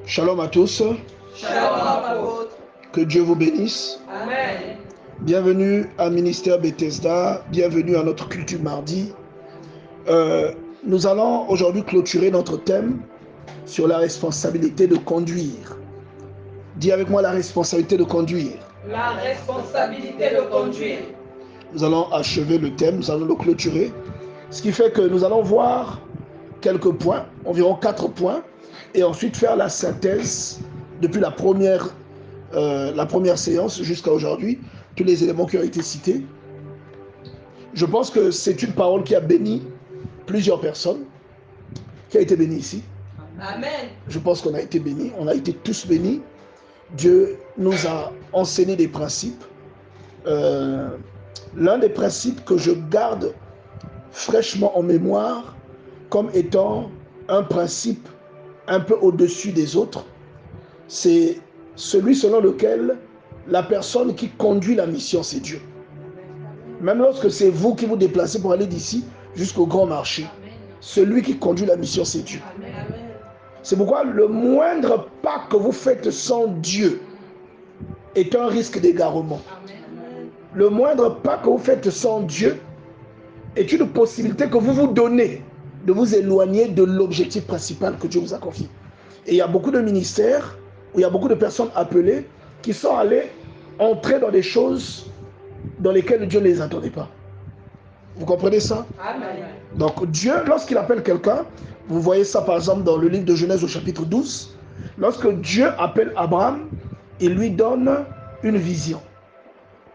Shalom à tous. Shalom apôtre. Que Dieu vous bénisse. Amen. Bienvenue à Ministère Bethesda. Bienvenue à notre culture mardi. Nous allons aujourd'hui clôturer notre thème sur la responsabilité de conduire. Dis avec moi la responsabilité de conduire. La responsabilité de conduire. Nous allons achever le thème, nous allons le clôturer. Ce qui fait que nous allons voir quelques points, environ 4 points, et ensuite faire la synthèse depuis la première séance jusqu'à aujourd'hui, tous les éléments qui ont été cités. Je pense que c'est une parole qui a béni plusieurs personnes, qui a été bénie ici. Amen. Je pense qu'on a été bénis, on a été tous bénis. Dieu nous a enseigné des principes. L'un des principes que je garde fraîchement en mémoire comme étant un principe un peu au-dessus des autres, c'est celui selon lequel la personne qui conduit la mission, c'est Dieu. Même lorsque c'est vous qui vous déplacez pour aller d'ici jusqu'au grand marché, celui qui conduit la mission, c'est Dieu. C'est pourquoi le moindre pas que vous faites sans Dieu est un risque d'égarement. Le moindre pas que vous faites sans Dieu est une possibilité que vous vous donnez de vous éloigner de l'objectif principal que Dieu vous a confié. Et il y a beaucoup de ministères où il y a beaucoup de personnes appelées qui sont allées entrer dans des choses dans lesquelles Dieu ne les attendait pas. Vous comprenez ça? Amen. Donc Dieu, lorsqu'il appelle quelqu'un, vous voyez ça par exemple dans le livre de Genèse au chapitre 12, lorsque Dieu appelle Abraham, il lui donne une vision.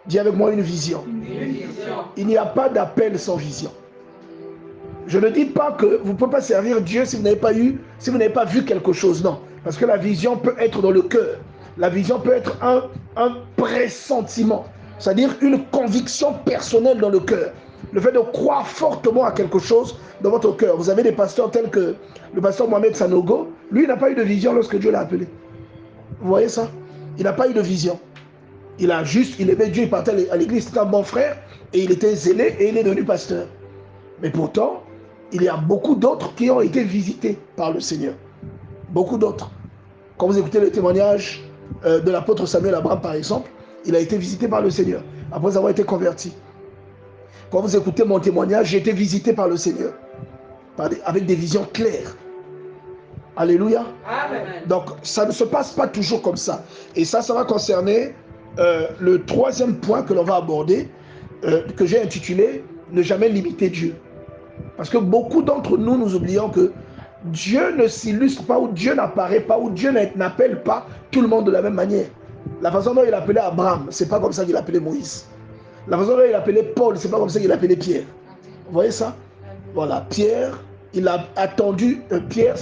Dis avec moi une vision. Une vision. Il n'y a pas d'appel sans vision. Je ne dis pas que vous ne pouvez pas servir Dieu si vous n'avez pas vu quelque chose, non. Parce que la vision peut être dans le cœur. La vision peut être un pressentiment, c'est-à-dire une conviction personnelle dans le cœur. Le fait de croire fortement à quelque chose dans votre cœur. Vous avez des pasteurs tels que le pasteur Mohamed Sanogo. Lui, il n'a pas eu de vision lorsque Dieu l'a appelé. Vous voyez ça? Il n'a pas eu de vision. Il aimait Dieu, il partait à l'église, c'était un bon frère, et il était zélé, et il est devenu pasteur. Mais pourtant, il y a beaucoup d'autres qui ont été visités par le Seigneur. Beaucoup d'autres. Quand vous écoutez le témoignage de l'apôtre Samuel Abraham, par exemple, il a été visité par le Seigneur, après avoir été converti. Quand vous écoutez mon témoignage, j'ai été visité par le Seigneur, avec des visions claires. Alléluia. Amen. Donc, ça ne se passe pas toujours comme ça. Et ça va concerner le troisième point que l'on va aborder, que j'ai intitulé « Ne jamais limiter Dieu ». Parce que beaucoup d'entre nous, nous oublions que Dieu ne s'illustre pas, ou Dieu n'apparaît pas, ou Dieu n'appelle pas tout le monde de la même manière. La façon dont il appelait Abraham, c'est pas comme ça qu'il appelait Moïse. La façon dont il appelait Paul, c'est pas comme ça qu'il appelait Pierre. Vous voyez ça? Voilà, Pierre, il a attendu, Pierre,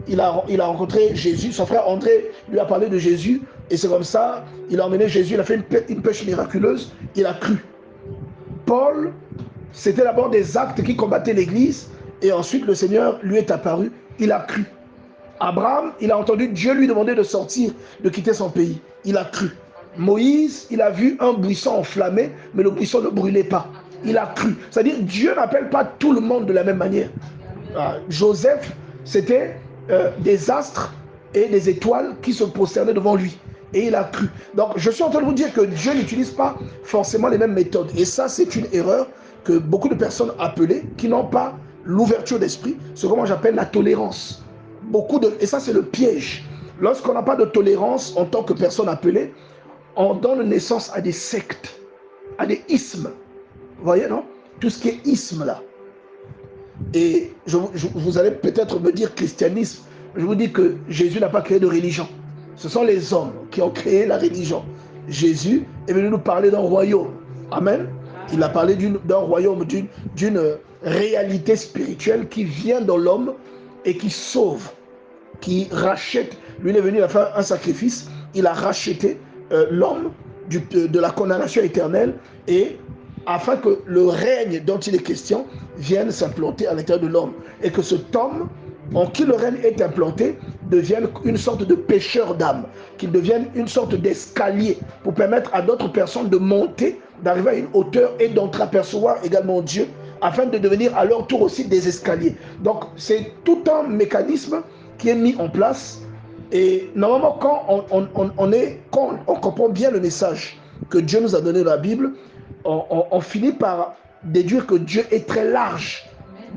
il a rencontré Jésus, son frère André lui a parlé de Jésus, et c'est comme ça, il a emmené Jésus, il a fait une pêche miraculeuse, il a cru. Paul, c'était d'abord des actes qui combattaient l'Église, et ensuite le Seigneur lui est apparu, il a cru. Abraham, il a entendu Dieu lui demander de sortir, de quitter son pays, il a cru. Moïse, il a vu un buisson enflammé, mais le buisson ne brûlait pas, il a cru. C'est-à-dire, Dieu n'appelle pas tout le monde de la même manière. Joseph, c'était des astres et des étoiles qui se prosternaient devant lui. Et il a cru. Donc, je suis en train de vous dire que Dieu n'utilise pas forcément les mêmes méthodes. Et ça, c'est une erreur que beaucoup de personnes appelées, qui n'ont pas l'ouverture d'esprit, c'est comment j'appelle la tolérance. Et ça, c'est le piège. Lorsqu'on n'a pas de tolérance en tant que personne appelée, on donne naissance à des sectes, à des ismes. Vous voyez, non? Tout ce qui est isme, là. Et vous allez peut-être me dire christianisme. Je vous dis que Jésus n'a pas créé de religion. Ce sont les hommes qui ont créé la religion. Jésus est venu nous parler d'un royaume. Amen. Il a parlé d'un royaume, d'une réalité spirituelle qui vient dans l'homme et qui sauve, qui rachète. Lui, il est venu, il a fait un sacrifice. Il a racheté l'homme de la condamnation éternelle, et afin que le règne dont il est question vienne s'implanter à l'intérieur de l'homme, et que cet homme en qui le règne est implanté devienne une sorte de pêcheur d'âme, qu'il devienne une sorte d'escalier pour permettre à d'autres personnes de monter, d'arriver à une hauteur et d'entreapercevoir également Dieu, afin de devenir à leur tour aussi des escaliers. Donc c'est tout un mécanisme qui est mis en place Et normalement, quand on comprend bien le message que Dieu nous a donné dans la Bible, on finit par déduire que Dieu est très large.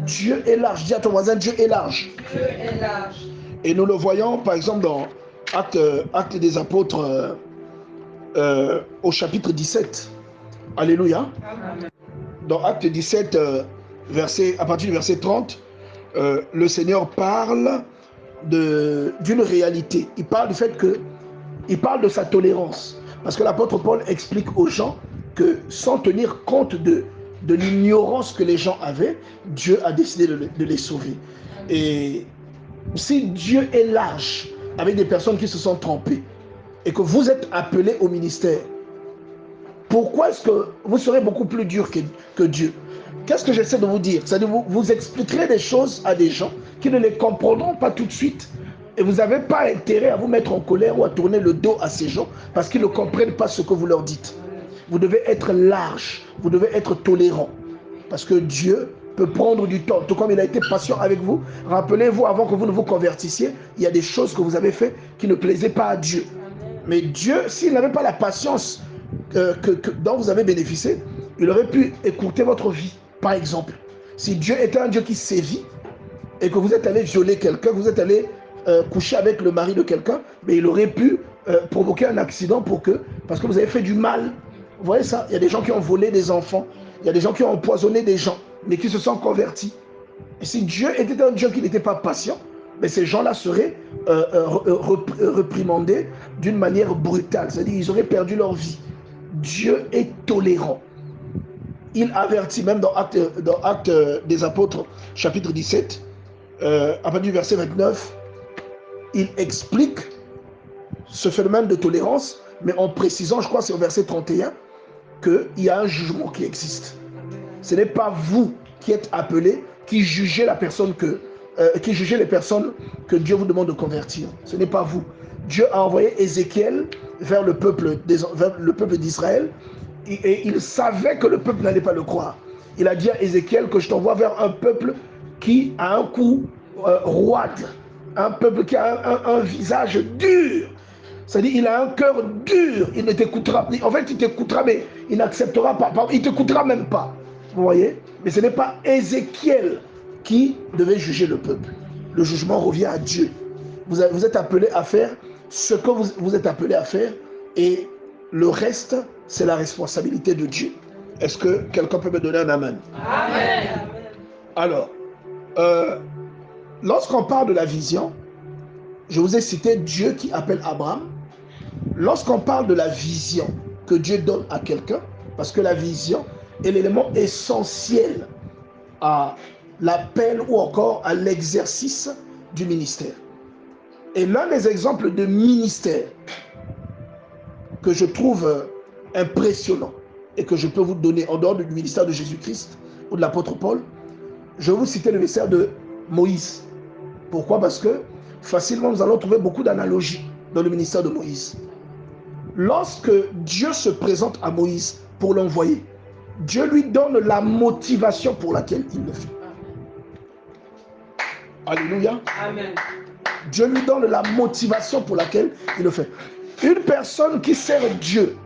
Dieu est large. Dis à ton voisin, Dieu est large. Dieu est large. Et nous le voyons, par exemple, dans Actes des Apôtres, au chapitre 17. Alléluia. Amen. Dans Acte 17, à partir du verset 30, le Seigneur parle d'une réalité. Il parle du fait il parle de sa tolérance. Parce que l'apôtre Paul explique aux gens que sans tenir compte de l'ignorance que les gens avaient, Dieu a décidé de les sauver. Et si Dieu est large avec des personnes qui se sont trompées et que vous êtes appelés au ministère, pourquoi est-ce que vous serez beaucoup plus dur que Dieu? Qu'est-ce que j'essaie de vous dire? C'est-à-dire vous expliquerez des choses à des gens qui ne les comprendront pas tout de suite. Et vous n'avez pas intérêt à vous mettre en colère ou à tourner le dos à ces gens parce qu'ils ne comprennent pas ce que vous leur dites. Vous devez être large, vous devez être tolérant. Parce que Dieu peut prendre du temps, tout comme il a été patient avec vous. Rappelez-vous, avant que vous ne vous convertissiez, il y a des choses que vous avez faites qui ne plaisaient pas à Dieu. Mais Dieu, s'il n'avait pas la patience dont vous avez bénéficié, il aurait pu écouter votre vie. Par exemple, si Dieu était un Dieu qui sévit et que vous êtes allé violer quelqu'un, que vous êtes allé coucher avec le mari de quelqu'un, mais il aurait pu provoquer un accident parce que vous avez fait du mal. Vous voyez ça? Il y a des gens qui ont volé des enfants, il y a des gens qui ont empoisonné des gens, mais qui se sont convertis. Et si Dieu était un Dieu qui n'était pas patient, mais ces gens-là seraient reprimandés d'une manière brutale. C'est-à-dire qu'ils auraient perdu leur vie. Dieu est tolérant. Il avertit même dans Actes des Apôtres, chapitre 17, à partir du verset 29, il explique ce phénomène de tolérance, mais en précisant, je crois que c'est au verset 31, qu'il y a un jugement qui existe. Ce n'est pas vous qui êtes appelés, qui jugez les personnes que Dieu vous demande de convertir. Ce n'est pas vous. Dieu a envoyé Ézéchiel vers le peuple d'Israël et il savait que le peuple n'allait pas le croire. Il a dit à Ézéchiel que je t'envoie vers un peuple qui a un cou roide, un peuple qui a un visage dur. C'est-à-dire il a un cœur dur, il ne t'écoutera. En fait, il t'écoutera, mais il n'acceptera pas. Il ne t'écoutera même pas. Vous voyez? Mais ce n'est pas Ézéchiel qui devait juger le peuple. Le jugement revient à Dieu. Vous êtes appelés à faire ce que vous êtes appelés à faire et le reste, c'est la responsabilité de Dieu. Est-ce que quelqu'un peut me donner un amen? Amen. Alors, lorsqu'on parle de la vision, je vous ai cité Dieu qui appelle Abraham. Lorsqu'on parle de la vision que Dieu donne à quelqu'un, parce que la vision est l'élément essentiel à l'appel ou encore à l'exercice du ministère. Et l'un des exemples de ministère que je trouve impressionnant et que je peux vous donner en dehors du ministère de Jésus-Christ ou de l'apôtre Paul, je vais vous citer le ministère de Moïse. Pourquoi? Parce que facilement nous allons trouver beaucoup d'analogies dans le ministère de Moïse. Lorsque Dieu se présente à Moïse pour l'envoyer, Dieu lui donne la motivation pour laquelle il le fait. Alléluia. Amen. Dieu lui donne la motivation pour laquelle il le fait. Une personne qui sert Dieu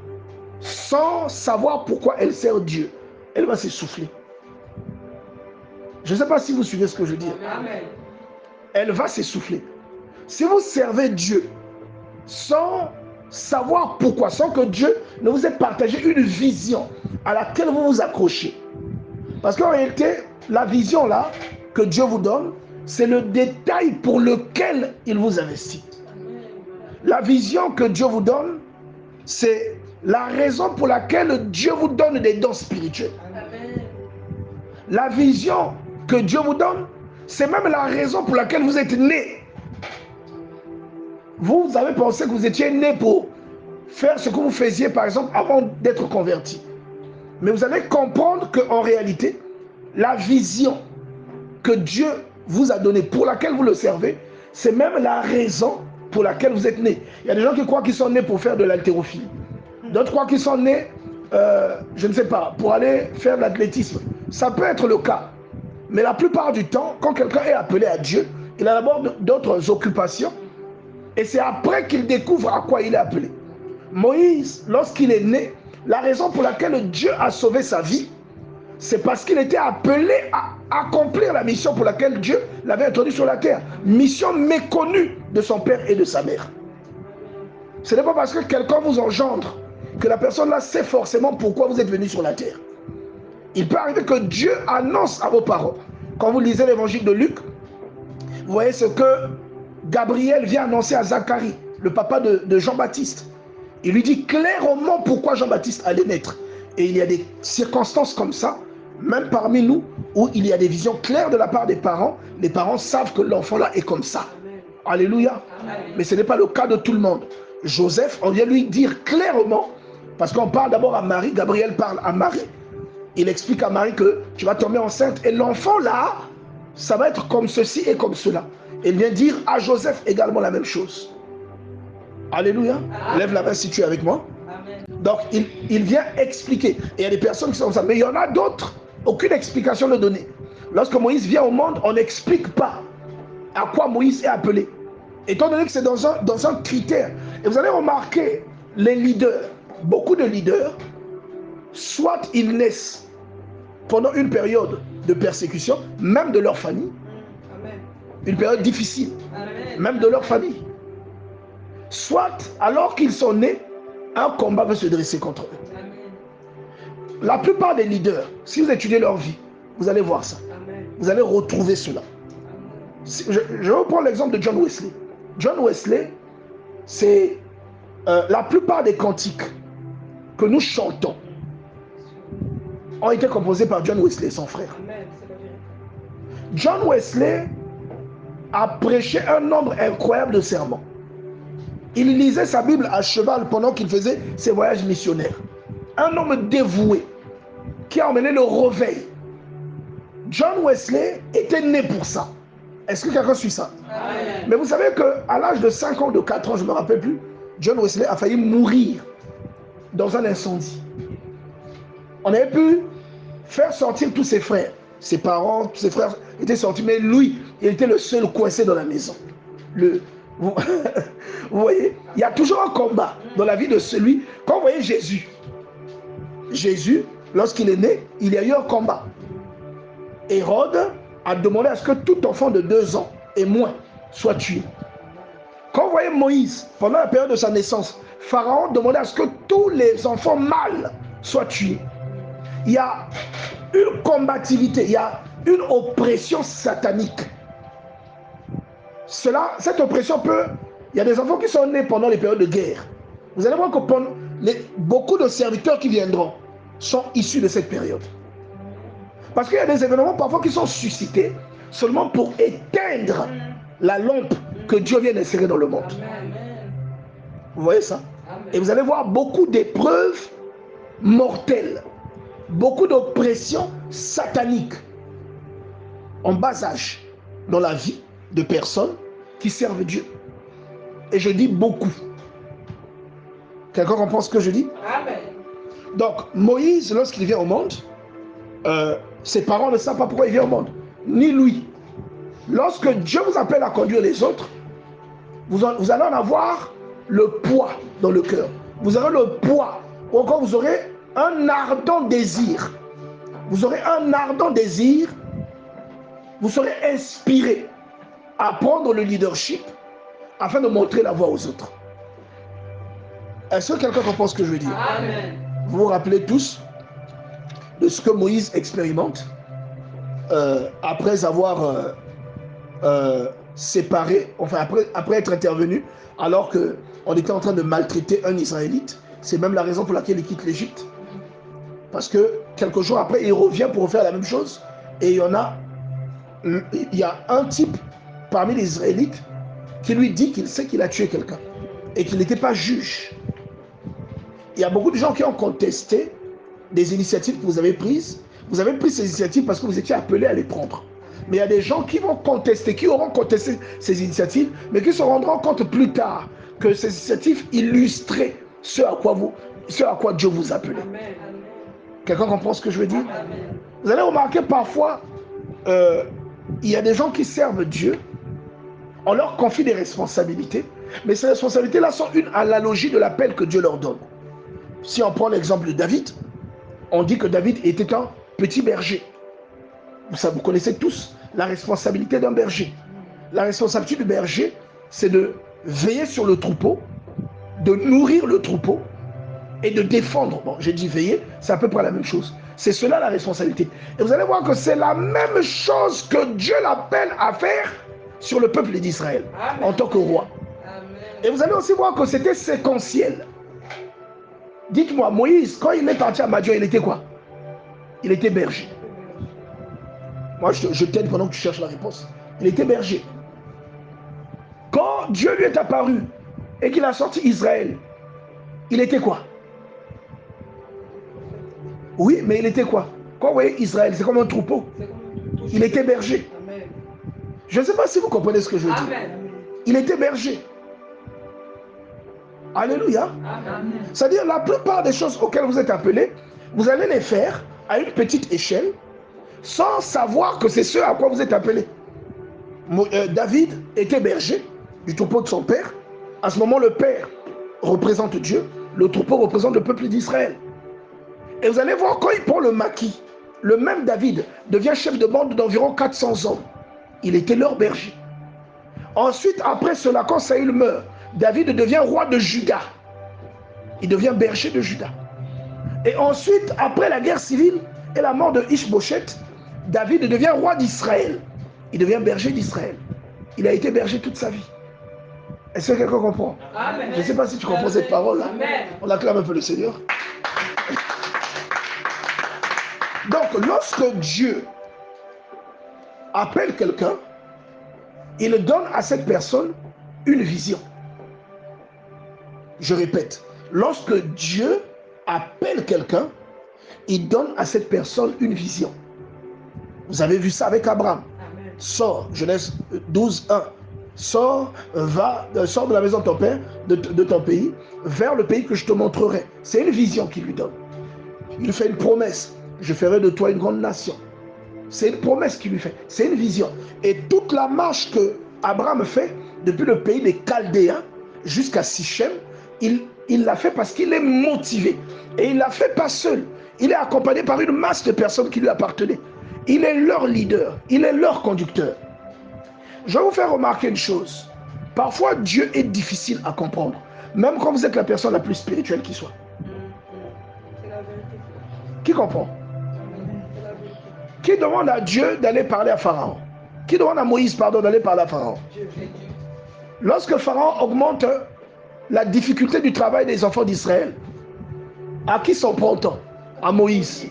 sans savoir pourquoi elle sert Dieu, elle va s'essouffler. Je ne sais pas si vous suivez ce que je dis. Amen. Elle va s'essouffler. Si vous servez Dieu sans savoir pourquoi, sans que Dieu ne vous ait partagé une vision à laquelle vous vous accrochez. Parce qu'en réalité, la vision là que Dieu vous donne, c'est le détail pour lequel il vous investit. La vision que Dieu vous donne, c'est la raison pour laquelle Dieu vous donne des dons spirituels. La vision que Dieu vous donne, c'est même la raison pour laquelle vous êtes né. Vous avez pensé que vous étiez né pour faire ce que vous faisiez, par exemple, avant d'être converti. Mais vous allez comprendre qu'en réalité, la vision que Dieu vous a donnée, pour laquelle vous le servez, c'est même la raison pour laquelle vous êtes né. Il y a des gens qui croient qu'ils sont nés pour faire de l'haltérophilie. D'autres croient qu'ils sont nés, je ne sais pas, pour aller faire de l'athlétisme. Ça peut être le cas. Mais la plupart du temps, quand quelqu'un est appelé à Dieu, il a d'abord d'autres occupations. Et c'est après qu'il découvre à quoi il est appelé. Moïse, lorsqu'il est né, la raison pour laquelle Dieu a sauvé sa vie, c'est parce qu'il était appelé à accomplir la mission pour laquelle Dieu l'avait introduit sur la terre. Mission méconnue de son père et de sa mère. Ce n'est pas parce que quelqu'un vous engendre que la personne là sait forcément pourquoi vous êtes venu sur la terre. Il peut arriver que Dieu annonce à vos parents. Quand vous lisez l'évangile de Luc, vous voyez ce que Gabriel vient annoncer à Zacharie, le papa de Jean-Baptiste. Il lui dit clairement pourquoi Jean-Baptiste allait naître. Et il y a des circonstances comme ça, même parmi nous, où il y a des visions claires de la part des parents. Les parents savent que l'enfant là est comme ça. Alléluia. Mais ce n'est pas le cas de tout le monde. Joseph, on vient lui dire clairement, parce qu'on parle d'abord à Marie, Gabriel parle à Marie. Il explique à Marie que tu vas tomber enceinte et l'enfant là, ça va être comme ceci et comme cela. Et il vient dire à Joseph également la même chose. Alléluia. Lève la main si tu es avec moi. Amen. Donc il vient expliquer. Et il y a des personnes qui sont comme ça. Mais il y en a d'autres, aucune explication ne donnée. Lorsque Moïse vient au monde, on n'explique pas à quoi Moïse est appelé. Étant donné que c'est dans un critère. Et vous allez remarquer, les leaders, beaucoup de leaders, soit ils naissent pendant une période de persécution, même de leur famille, Amen. une période difficile, Amen. même de leur famille. Soit, alors qu'ils sont nés, un combat va se dresser contre eux. Amen. La plupart des leaders, si vous étudiez leur vie, vous allez voir ça. Amen. Vous allez retrouver cela. Je reprends l'exemple de John Wesley. John Wesley, c'est la plupart des cantiques que nous chantons ont été composés par John Wesley, son frère. Amen. C'est la vérité. John Wesley a prêché un nombre incroyable de sermons. Il lisait sa Bible à cheval pendant qu'il faisait ses voyages missionnaires. Un homme dévoué qui a emmené le réveil. John Wesley était né pour ça. Est-ce que quelqu'un suit ça? Amen. Mais vous savez qu'à l'âge de 5 ans, de 4 ans, je ne me rappelle plus, John Wesley a failli mourir dans un incendie. On avait pu faire sortir tous ses frères. Ses parents, tous ses frères étaient sortis, mais lui, il était le seul coincé dans la maison. Vous voyez, il y a toujours un combat dans la vie de celui. Quand vous voyez Jésus, lorsqu'il est né, il y a eu un combat. Hérode a demandé à ce que tout enfant de 2 ans et moins soit tué. Quand vous voyez Moïse, pendant la période de sa naissance, Pharaon demandait à ce que tous les enfants mâles soient tués. Il y a une combativité, il y a une oppression satanique. Cette oppression peut... Il y a des enfants qui sont nés pendant les périodes de guerre. Vous allez voir que beaucoup de serviteurs qui viendront sont issus de cette période. Parce qu'il y a des événements parfois qui sont suscités seulement pour éteindre la lampe que Dieu vient d'insérer dans le monde. Amen. Vous voyez ça? Amen. Et vous allez voir beaucoup d'épreuves mortelles, beaucoup d'oppressions sataniques en bas âge dans la vie de personnes qui servent Dieu. Et je dis beaucoup. Quelqu'un comprend ce que je dis? Amen. Donc, Moïse, lorsqu'il vient au monde, ses parents ne savent pas pourquoi il vient au monde, ni lui. Lorsque Dieu vous appelle à conduire les autres, vous allez en avoir le poids dans le cœur. Vous aurez le poids, ou encore vous aurez un ardent désir. Vous aurez un ardent désir, vous serez inspiré à prendre le leadership afin de montrer la voie aux autres. Est-ce que quelqu'un comprend ce que je veux dire? Amen. Vous vous rappelez tous de ce que Moïse expérimente après avoir séparé, enfin après être intervenu, alors qu'on était en train de maltraiter un Israélite. C'est même la raison pour laquelle il quitte l'Égypte. Parce que quelques jours après, il revient pour refaire la même chose. Et il y a un type parmi les Israélites qui lui dit qu'il sait qu'il a tué quelqu'un et qu'il n'était pas juge. Il y a beaucoup de gens qui ont contesté des initiatives que vous avez prises. Vous avez pris ces initiatives parce que vous étiez appelés à les prendre. Mais il y a des gens qui vont contester, qui auront contesté ces initiatives, mais qui se rendront compte plus tard que ces initiatives illustraient ce à quoi Dieu vous appelait. Amen. Quelqu'un comprend ce que je veux dire? Amen. Vous allez remarquer parfois, il y a des gens qui servent Dieu, on leur confie des responsabilités, Mais ces responsabilités-là sont une analogie de l'appel que Dieu leur donne. Si on prend l'exemple de David, on dit que David était un petit berger. Vous connaissez tous la responsabilité d'un berger. La responsabilité du berger, c'est de veiller sur le troupeau, de nourrir le troupeau et de défendre. Bon, j'ai dit veiller, c'est à peu près la même chose. C'est cela la responsabilité. Et vous allez voir que c'est la même chose que Dieu l'appelle à faire sur le peuple d'Israël en tant que roi. Amen. Et vous allez aussi voir que c'était séquentiel. Dites-moi, Moïse, quand il est parti à Madian, il était quoi? Il était berger. Moi, je t'aide pendant que tu cherches la réponse. Il était berger. Quand Dieu lui est apparu et qu'il a sorti Israël, il était quoi? Oui, mais il était quoi? Quand vous voyez Israël, c'est comme un troupeau. Il était berger. Amen. Je ne sais pas si vous comprenez ce que je dis. Amen. Il était berger. Alléluia. Amen. C'est-à-dire, la plupart des choses auxquelles vous êtes appelés, vous allez les faire à une petite échelle, sans savoir que c'est ce à quoi vous êtes appelés. David était berger du troupeau de son père. À ce moment, le père représente Dieu, le troupeau représente le peuple d'Israël. Et vous allez voir, quand il prend le maquis, le même David devient chef de bande d'environ 400 hommes. Il était leur berger. Ensuite, après cela, quand Saül meurt, David devient roi de Juda. Il devient berger de Juda. Et ensuite, après la guerre civile et la mort de Ishbosheth, David devient roi d'Israël. Il devient berger d'Israël. Il a été berger toute sa vie. Est-ce que quelqu'un comprend? Amen. Je ne sais pas si tu comprends cette parole. Hein? Amen. On acclame un peu le Seigneur. Donc, lorsque Dieu appelle quelqu'un, il donne à cette personne une vision. Je répète, lorsque Dieu appelle quelqu'un, il donne à cette personne une vision. Vous avez vu ça avec Abraham. Amen. Sors, Genèse 12, 1. Sors, sors de la maison de ton père, de ton pays, vers le pays que je te montrerai. C'est une vision qu'il lui donne. Il lui fait une promesse. Je ferai de toi une grande nation. C'est une promesse qu'il lui fait. C'est une vision. Et toute la marche que Abraham fait, depuis le pays des Chaldéens jusqu'à Sichem, il l'a fait parce qu'il est motivé. Et il ne l'a fait pas seul. Il est accompagné par une masse de personnes qui lui appartenaient. Il est leur leader. Il est leur conducteur. Je vais vous faire remarquer une chose. Parfois, Dieu est difficile à comprendre. Même quand vous êtes la personne la plus spirituelle qui soit. C'est la vérité. Qui comprend? C'est la vérité. Qui demande à Dieu d'aller parler à Pharaon? Qui demande à Moïse, pardon, d'aller parler à Pharaon? Dieu. Lorsque Pharaon augmente la difficulté du travail des enfants d'Israël, à qui s'en prend-on? À Moïse.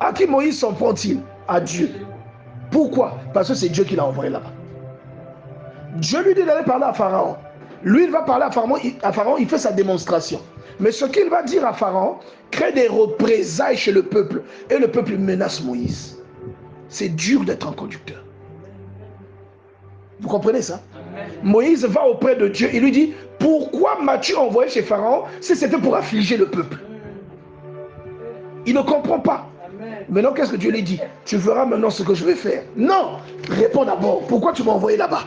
À qui Moïse s'en prend-il? À Dieu. Pourquoi? Parce que c'est Dieu qui l'a envoyé là-bas. Dieu lui dit d'aller parler à Pharaon. Lui, il va parler à Pharaon, il fait sa démonstration. Mais ce qu'il va dire à Pharaon crée des représailles chez le peuple. Et le peuple menace Moïse. C'est dur d'être un conducteur. Vous comprenez ça? Moïse va auprès de Dieu et lui dit, pourquoi m'as-tu envoyé chez Pharaon si c'était pour affliger le peuple? Il ne comprend pas. Amen. Maintenant, qu'est-ce que Dieu lui dit? Tu verras maintenant ce que je vais faire. Non, réponds d'abord. Pourquoi tu m'as envoyé là-bas?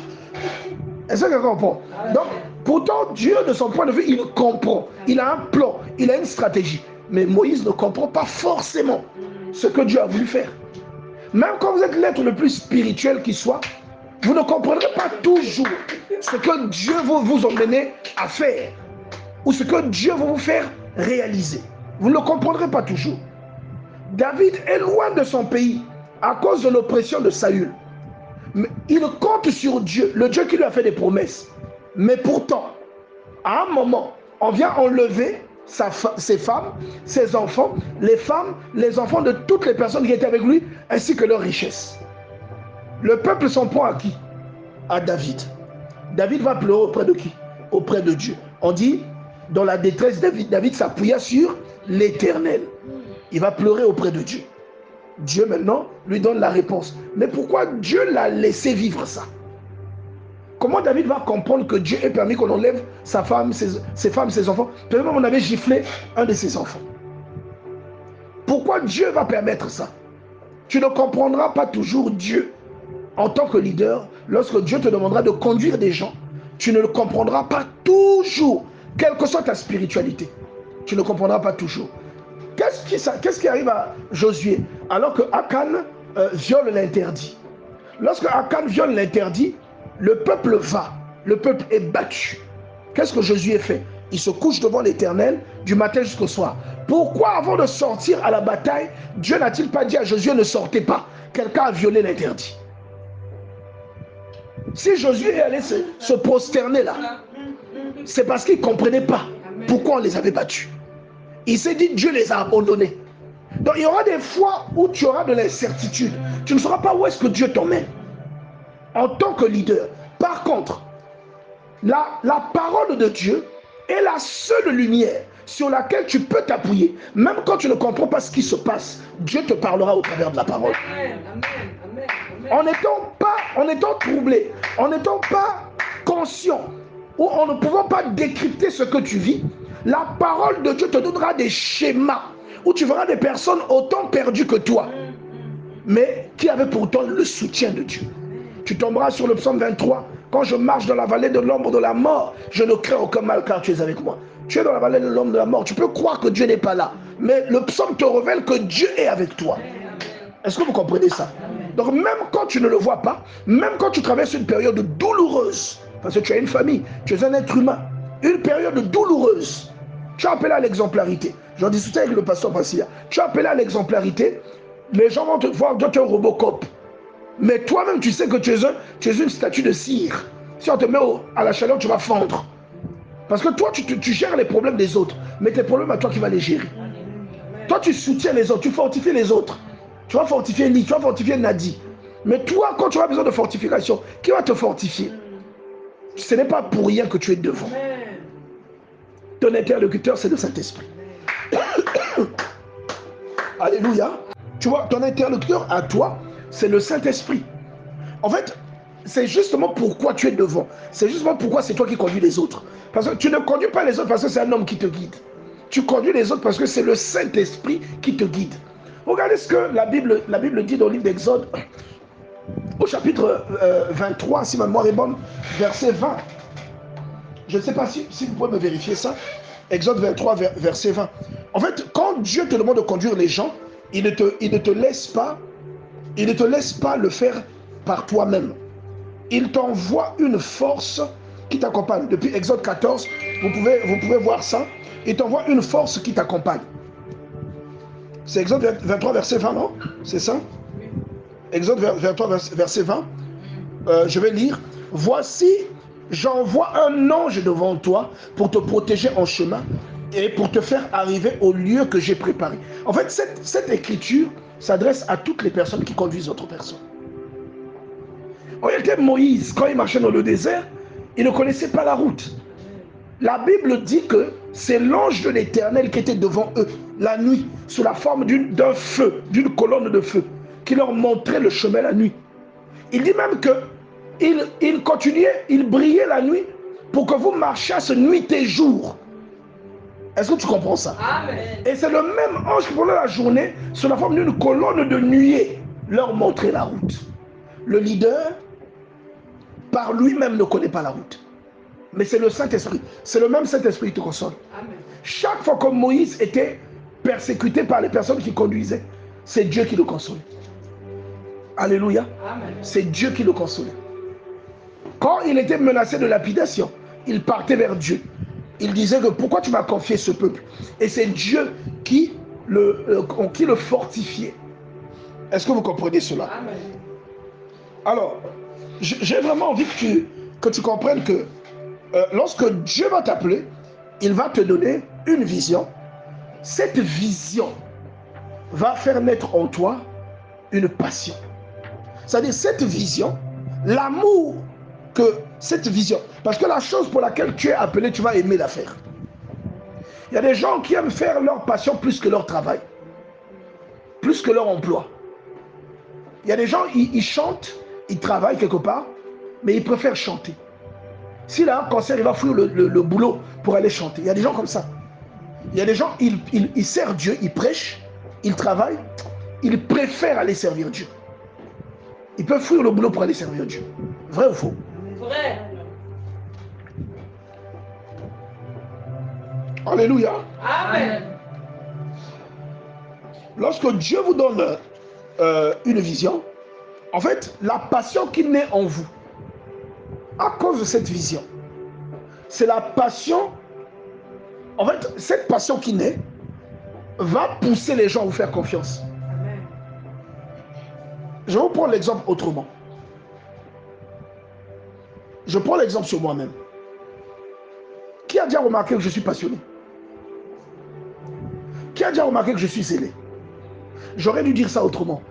Est-ce que quelqu'un comprend? Donc, pourtant, Dieu, de son point de vue, il comprend. Il a un plan, il a une stratégie. Mais Moïse ne comprend pas forcément ce que Dieu a voulu faire. Même quand vous êtes l'être le plus spirituel qui soit, vous ne comprendrez pas toujours ce que Dieu veut vous emmener à faire ou ce que Dieu veut vous faire réaliser. Vous ne le comprendrez pas toujours. David est loin de son pays à cause de l'oppression de Saül. Mais il compte sur Dieu, le Dieu qui lui a fait des promesses. Mais pourtant, à un moment, on vient enlever ses femmes, ses enfants, les femmes, les enfants de toutes les personnes qui étaient avec lui, ainsi que leurs richesses. Le peuple s'en prend à qui? À David. David va pleurer auprès de qui? Auprès de Dieu. On dit, dans la détresse, David s'appuya sur l'Éternel. Il va pleurer auprès de Dieu. Dieu maintenant lui donne la réponse. Mais pourquoi Dieu l'a laissé vivre ça? Comment David va comprendre que Dieu ait permis qu'on enlève sa femme, ses femmes, ses enfants? Peut-être même on avait giflé un de ses enfants. Pourquoi Dieu va permettre ça? Tu ne comprendras pas toujours Dieu en tant que leader lorsque Dieu te demandera de conduire des gens tu ne le comprendras pas toujours, quelle que soit ta spiritualité. Tu ne comprendras pas toujours. Qu'est-ce qui arrive à Josué alors que Akan viole l'interdit? Lorsque Akan viole l'interdit, le peuple va, le peuple est battu. Qu'est-ce que Josué fait? Il se couche devant l'Éternel du matin jusqu'au soir. Pourquoi avant de sortir à la bataille, Dieu n'a-t-il pas dit à Josué ne sortez pas? Quelqu'un a violé l'interdit. Si Josué est allé se prosterner là, c'est parce qu'il ne comprenait pas pourquoi on les avait battus. Il s'est dit Dieu les a abandonnés. Donc il y aura des fois où tu auras de l'incertitude. Tu ne sauras pas où est-ce que Dieu t'emmène en tant que leader. Par contre, la parole de Dieu est la seule lumière sur laquelle tu peux t'appuyer. Même quand tu ne comprends pas ce qui se passe, Dieu te parlera au travers de la parole. En n'étant troublé, en n'étant pas conscient, ou en ne pouvant pas décrypter ce que tu vis, la parole de Dieu te donnera des schémas où tu verras des personnes autant perdues que toi, mais qui avaient pourtant le soutien de Dieu. Tu tomberas sur le psaume 23. Quand je marche dans la vallée de l'ombre de la mort, je ne crains aucun mal car tu es avec moi. Tu es dans la vallée de l'ombre de la mort. Tu peux croire que Dieu n'est pas là, mais le psaume te révèle que Dieu est avec toi. Est-ce que vous comprenez ça? Donc même quand tu ne le vois pas, même quand tu traverses une période douloureuse, parce que tu as une famille, tu es un être humain, une période douloureuse, tu as appelé à l'exemplarité. J'en discutais avec le pasteur Passia. Tu as appelé à l'exemplarité, les gens vont te voir, toi tu es un Robocop. Mais toi-même, tu sais que tu es une statue de cire. Si on te met à la chaleur, tu vas fondre. Parce que toi, tu gères les problèmes des autres. Mais tes problèmes à toi qui vas les gérer. Toi, tu soutiens les autres, tu fortifies les autres. Tu vas fortifier Lee, tu vas fortifier Nadi. Mais toi, quand tu auras besoin de fortification, qui va te fortifier? Ce n'est pas pour rien que tu es devant. Ton interlocuteur, c'est le Saint-Esprit. Alléluia. Tu vois, ton interlocuteur à toi, c'est le Saint-Esprit. En fait, c'est justement pourquoi tu es devant. C'est justement pourquoi c'est toi qui conduis les autres. Parce que tu ne conduis pas les autres parce que c'est un homme qui te guide. Tu conduis les autres parce que c'est le Saint-Esprit qui te guide. Regardez ce que la Bible dit dans le livre d'Exode, au chapitre 23, si ma mémoire est bonne, verset 20. Je ne sais pas si vous pouvez me vérifier ça. Exode 23, verset 20. En fait, quand Dieu te demande de conduire les gens, il ne te laisse pas le faire par toi-même. Il t'envoie une force qui t'accompagne. Depuis Exode 14, vous pouvez voir ça. Il t'envoie une force qui t'accompagne. C'est Exode 23, verset 20, non? C'est ça? Exode 23, verset 20. Je vais lire. Voici, j'envoie un ange devant toi pour te protéger en chemin et pour te faire arriver au lieu que j'ai préparé. En fait, cette écriture s'adresse à toutes les personnes qui conduisent d'autres personnes. En réalité, Moïse, quand il marchait dans le désert, il ne connaissait pas la route. La Bible dit que c'est l'ange de l'Éternel qui était devant eux la nuit, sous la forme d'un feu, d'une colonne de feu, qui leur montrait le chemin la nuit. Il dit même que il continuait, il brillait la nuit pour que vous marchassiez nuit et jour. Est-ce que tu comprends ça? Amen. Et c'est le même ange qui pendant la journée, sous la forme d'une colonne de nuée, leur montrait la route. Le leader, par lui-même, ne connaît pas la route. Mais c'est le Saint-Esprit. C'est le même Saint-Esprit qui te console. Amen. Chaque fois que Moïse était persécuté par les personnes qui conduisaient, c'est Dieu qui le consolait. Alléluia. C'est Dieu qui le consolait. Quand il était menacé de lapidation, il partait vers Dieu. Il disait que pourquoi tu m'as confié ce peuple? Et c'est Dieu qui le fortifiait. Est-ce que vous comprenez cela? Amen. Alors, j'ai vraiment envie que tu comprennes que lorsque Dieu va t'appeler, il va te donner une vision. Cette vision va faire naître en toi une passion. C'est-à-dire cette vision, l'amour que cette vision, parce que la chose pour laquelle tu es appelé, tu vas aimer la faire. Il y a des gens qui aiment faire leur passion plus que leur travail, plus que leur emploi. Il y a des gens, ils chantent, ils travaillent quelque part, mais ils préfèrent chanter. S'il a un concert, il va fouiller le boulot pour aller chanter. Il y a des gens comme ça. Il y a des gens, ils servent Dieu, ils prêchent, ils travaillent, ils préfèrent aller servir Dieu. Ils peuvent fuir le boulot pour aller servir Dieu. Vrai ou faux? Vrai. Alléluia. Amen. Lorsque Dieu vous donne une vision, en fait, la passion qui naît en vous, à cause de cette vision, c'est la passion, en fait, cette passion qui naît va pousser les gens à vous faire confiance. Amen. Je vais vous prendre l'exemple autrement. Je prends l'exemple sur moi-même. Qui a déjà remarqué que je suis passionné? Qui a déjà remarqué que je suis zélé? J'aurais dû dire ça autrement.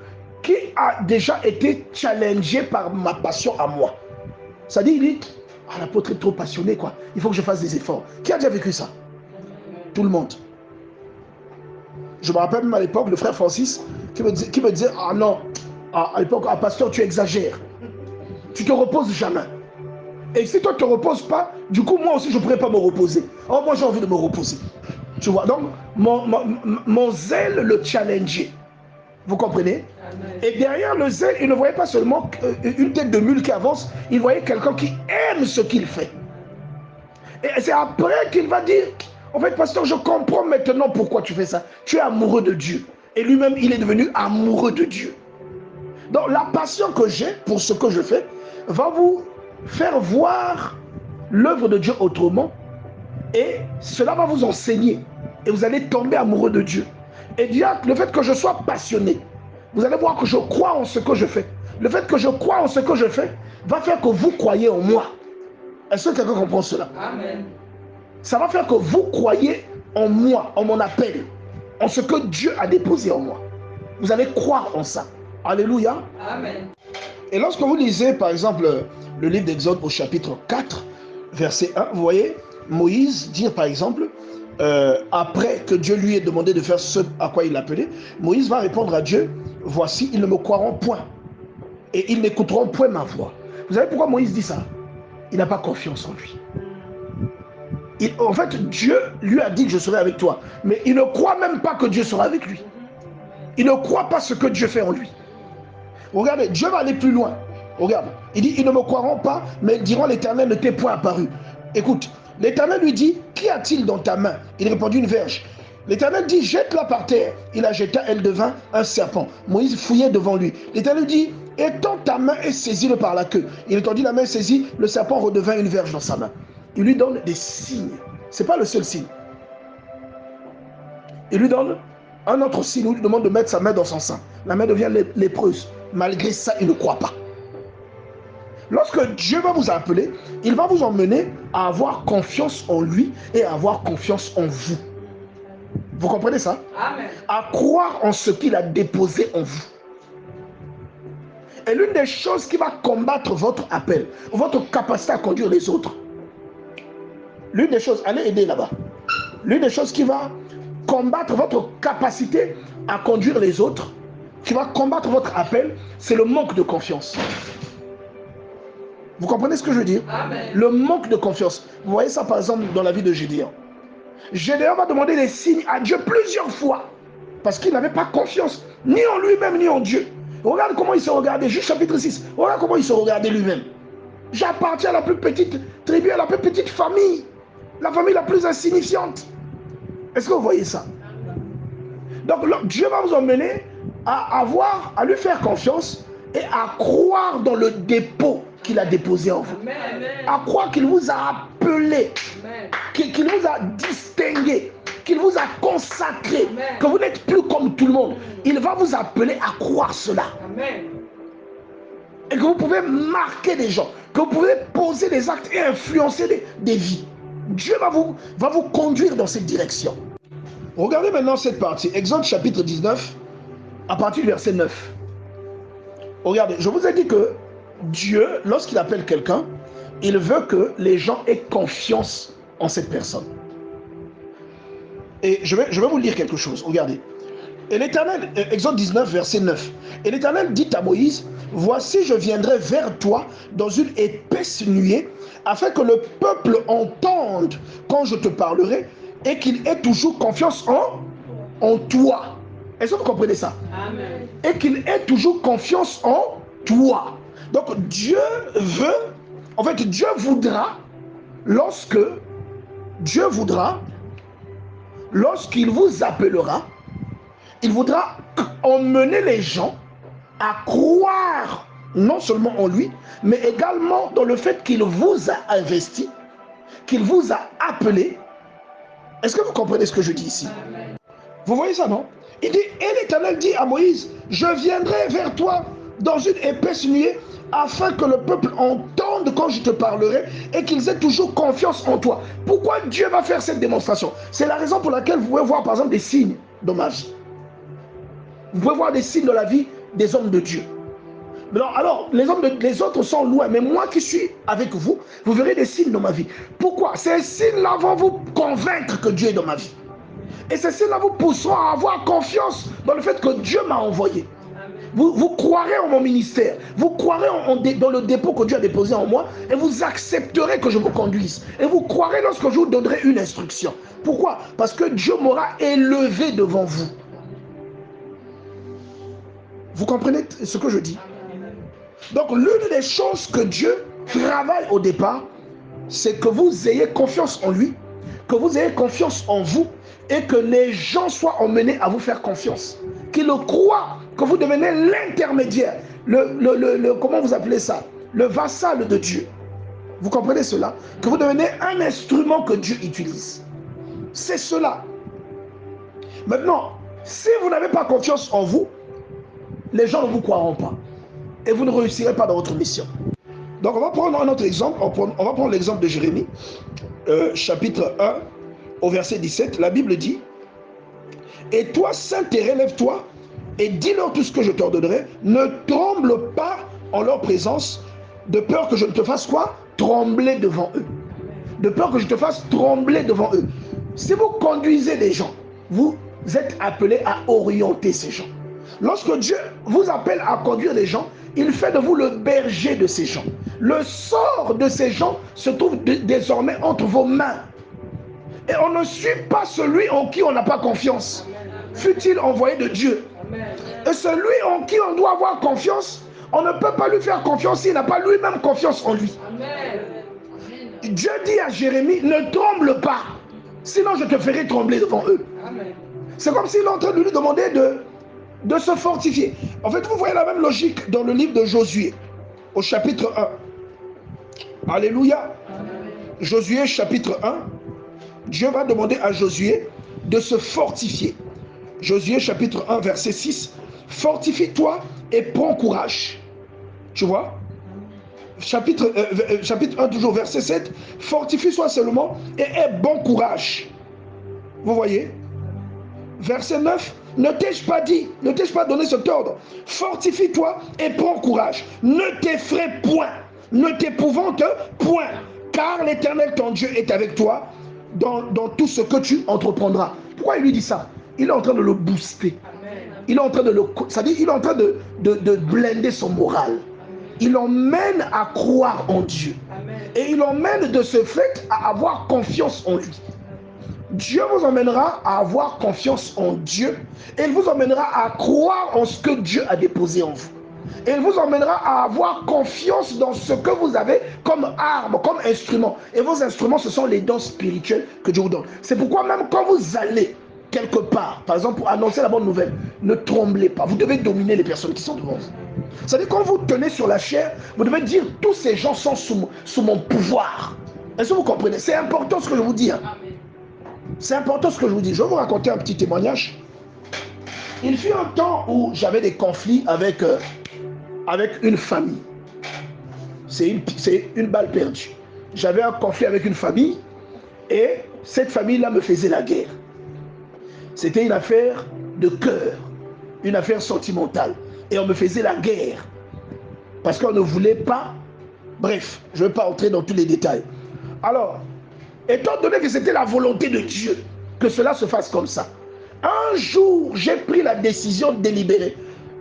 Qui a déjà été challengé par ma passion à moi? C'est-à-dire, il dit, ah, l'apôtre est trop passionné, quoi. Il faut que je fasse des efforts. Qui a déjà vécu ça? Tout le monde. Je me rappelle même à l'époque, le frère Francis, qui me disait, ah non, à l'époque, ah, pasteur, tu exagères. Tu te reposes jamais. Et si toi ne te reposes pas, du coup, moi aussi, je ne pourrais pas me reposer. Oh, moi, j'ai envie de me reposer. Tu vois, donc, mon zèle le challengeait. Vous comprenez? Amen. Et derrière le zèle, il ne voyait pas seulement une tête de mule qui avance, il voyait quelqu'un qui aime ce qu'il fait. Et c'est après qu'il va dire, en fait, pasteur, je comprends maintenant pourquoi tu fais ça. Tu es amoureux de Dieu. Et lui-même, il est devenu amoureux de Dieu. Donc, la passion que j'ai pour ce que je fais va vous faire voir l'œuvre de Dieu autrement. Et cela va vous enseigner. Et vous allez tomber amoureux de Dieu. Et déjà, le fait que je sois passionné, vous allez voir que je crois en ce que je fais. Le fait que je crois en ce que je fais va faire que vous croyez en moi. Est-ce que quelqu'un comprend cela? Amen. Ça va faire que vous croyez en moi, en mon appel, en ce que Dieu a déposé en moi. Vous allez croire en ça. Alléluia. Amen. Et lorsque vous lisez, par exemple, le livre d'Exode au chapitre 4, verset 1, vous voyez Moïse dire, par exemple, après que Dieu lui ait demandé de faire ce à quoi il l'appelait, Moïse va répondre à Dieu, voici, ils ne me croiront point et ils n'écouteront point ma voix. Vous savez pourquoi Moïse dit ça? Il n'a pas confiance en lui. En fait, Dieu lui a dit que je serai avec toi, mais il ne croit même pas que Dieu sera avec lui. Il ne croit pas ce que Dieu fait en lui. Regardez, Dieu va aller plus loin. Regarde, il dit, ils ne me croiront pas, mais ils diront, l'Éternel ne t'est point apparu. Écoute, l'Éternel lui dit, qu'y a-t-il dans ta main? Il répondit, une verge. L'Éternel dit, jette-la par terre. Il la jeta, elle devint un serpent. Moïse fouillait devant lui. L'Éternel dit, étends ta main et saisis-le par la queue. Il étendit la main saisie, le serpent redevint une verge dans sa main. Il lui donne des signes. Ce n'est pas le seul signe. Il lui donne un autre signe, il lui demande de mettre sa main dans son sein. La main devient lépreuse. Malgré ça, il ne croit pas. Lorsque Dieu va vous appeler, il va vous emmener à avoir confiance en lui et à avoir confiance en vous. Vous comprenez ça? Amen. À croire en ce qu'il a déposé en vous. Et l'une des choses qui va combattre votre appel, votre capacité à conduire les autres, l'une des choses, allez aider là-bas, l'une des choses qui va combattre votre capacité à conduire les autres, qui va combattre votre appel, c'est le manque de confiance. Vous comprenez ce que je veux dire? Amen. Le manque de confiance. Vous voyez ça par exemple dans la vie de Gédéon. Gédéon va demander des signes à Dieu plusieurs fois parce qu'il n'avait pas confiance ni en lui-même ni en Dieu. Regarde comment il se regardait, juste chapitre 6. Regarde comment il se regardait lui-même. J'appartiens à la plus petite tribu, à la plus petite famille. La famille la plus insignifiante. Est-ce que vous voyez ça? Donc Dieu va vous emmener à lui faire confiance et à croire dans le dépôt qu'il a déposé en vous. Amen. À croire qu'il vous a appelé, Amen. qu'il vous a distingué, qu'il vous a consacré, Amen. que vous n'êtes plus comme tout le monde. Il va vous appeler à croire cela. Amen. Et que vous pouvez marquer des gens, que vous pouvez poser des actes et influencer des vies. Dieu va vous conduire dans cette direction. Regardez maintenant cette partie, Exode chapitre 19, à partir du verset 9. Regardez, je vous ai dit que Dieu, lorsqu'il appelle quelqu'un, il veut que les gens aient confiance en cette personne. Et je vais vous lire quelque chose, regardez. Et l'Éternel, Exode 19, verset 9. Et l'Éternel dit à Moïse, voici je viendrai vers toi dans une épaisse nuée, afin que le peuple entende quand je te parlerai, et qu'il ait toujours confiance en toi. Est-ce que vous comprenez ça? Amen. Et qu'il ait toujours confiance en toi. Donc Dieu veut, en fait Dieu voudra, lorsque Dieu voudra lorsqu'il vous appellera, il voudra emmener les gens à croire non seulement en lui, mais également dans le fait qu'il vous a investi, qu'il vous a appelé. Est-ce que vous comprenez ce que je dis ici? Vous voyez ça, non? Il dit, et l'Éternel dit à Moïse, je viendrai vers toi dans une épaisse nuée, afin que le peuple entende quand je te parlerai et qu'ils aient toujours confiance en toi. Pourquoi Dieu va faire cette démonstration? C'est la raison pour laquelle vous pouvez voir par exemple des signes dans ma vie. Vous pouvez voir des signes dans la vie des hommes de Dieu. Alors, les autres sont loin, mais moi qui suis avec vous, vous verrez des signes dans ma vie. Pourquoi? Ces signes-là vont vous convaincre que Dieu est dans ma vie. Et ces signes-là vous pousseront à avoir confiance dans le fait que Dieu m'a envoyé. Vous croirez en mon ministère, vous croirez dans le dépôt que Dieu a déposé en moi, et vous accepterez que je vous conduise. Et vous croirez lorsque je vous donnerai une instruction. Pourquoi? Parce que Dieu m'aura élevé devant vous. Vous comprenez ce que je dis? Donc l'une des choses que Dieu travaille au départ, c'est que vous ayez confiance en lui, que vous ayez confiance en vous, et que les gens soient emmenés à vous faire confiance. Qu'ils le croient, que vous devenez l'intermédiaire, comment vous appelez ça? Le vassal de Dieu. Vous comprenez cela? Que vous devenez un instrument que Dieu utilise. C'est cela. Maintenant, si vous n'avez pas confiance en vous, les gens ne vous croiront pas. Et vous ne réussirez pas dans votre mission. Donc on va prendre un autre exemple. On va prendre l'exemple de Jérémie, chapitre 1, au verset 17. La Bible dit, « Et toi, Saint-Thérèse, lève-toi, et dis-leur tout ce que je t'ordonnerai. Ne tremble pas en leur présence, de peur que je ne te fasse quoi? Trembler devant eux. De peur que je te fasse trembler devant eux. » Si vous conduisez des gens, vous êtes appelés à orienter ces gens. Lorsque Dieu vous appelle à conduire les gens, il fait de vous le berger de ces gens. Le sort de ces gens se trouve désormais entre vos mains. Et on ne suit pas celui en qui on n'a pas confiance, fût-il envoyé de Dieu. Et celui en qui on doit avoir confiance, on ne peut pas lui faire confiance s'il n'a pas lui-même confiance en lui. Dieu dit à Jérémie, ne tremble pas, sinon je te ferai trembler devant eux. C'est comme s'il est en train de lui demander de se fortifier. En fait, vous voyez la même logique dans le livre de Josué, au chapitre 1. Alléluia. Josué, chapitre 1. Dieu va demander à Josué de se fortifier. Josué, chapitre 1, verset 6. Fortifie-toi et prends courage. Tu vois? Chapitre 1, toujours, verset 7. Fortifie-toi seulement et aie bon courage. Vous voyez? Verset 9. Ne t'ai-je pas dit, ne t'ai-je pas donné cet ordre? Fortifie-toi et prends courage. Ne t'effraie point, ne t'épouvante point, car l'Éternel ton Dieu est avec toi dans tout ce que tu entreprendras. Pourquoi il lui dit ça? Il est en train de le booster. Il est en train de c'est-à-dire, il est en train de blinder son moral. Il l'emmène à croire en Dieu. Et il l'emmène de ce fait à avoir confiance en lui. Dieu vous emmènera à avoir confiance en Dieu et il vous emmènera à croire en ce que Dieu a déposé en vous. Et il vous emmènera à avoir confiance dans ce que vous avez comme arme, comme instrument. Et vos instruments, ce sont les dons spirituels que Dieu vous donne. C'est pourquoi même quand vous allez quelque part, par exemple pour annoncer la bonne nouvelle, ne tremblez pas. Vous devez dominer les personnes qui sont devant vous. C'est-à-dire quand vous tenez sur la chair, vous devez dire tous ces gens sont sous mon pouvoir. Est-ce que vous comprenez? C'est important ce que je vous dis. C'est important ce que je vous dis. Je vais vous raconter un petit témoignage. Il fut un temps où j'avais des conflits avec une famille. C'est une balle perdue. J'avais un conflit avec une famille et cette famille-là me faisait la guerre. C'était une affaire de cœur, une affaire sentimentale. Et on me faisait la guerre parce qu'on ne voulait pas. Bref, je ne vais pas entrer dans tous les détails. Alors, étant donné que c'était la volonté de Dieu que cela se fasse comme ça, un jour, j'ai pris la décision délibérée.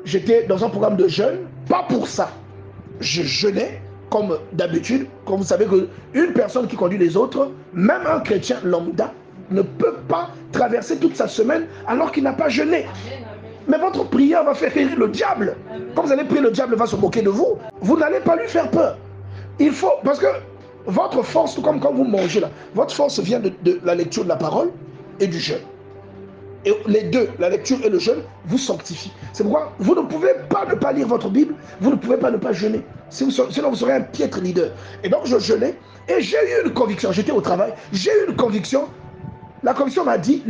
J'étais dans un programme de jeûne, pas pour ça. Je jeûnais, comme d'habitude. Comme vous savez qu'une personne qui conduit les autres, même un chrétien lambda, ne peut pas traverser toute sa semaine alors qu'il n'a pas jeûné. Mais votre prière va faire rire le diable. Quand vous allez prier, le diable va se moquer de vous. Vous n'allez pas lui faire peur. Il faut, parce que votre force, tout comme quand vous mangez là, votre force vient de la lecture de la parole et du jeûne. Et les deux, la lecture et le jeûne, vous sanctifient. C'est pourquoi vous ne pouvez pas ne pas lire votre Bible, vous ne pouvez pas ne pas jeûner. Sinon vous serez un piètre leader. Et donc je jeûnais et j'ai eu une conviction. J'étais au travail, j'ai eu une conviction. La conviction m'a dit,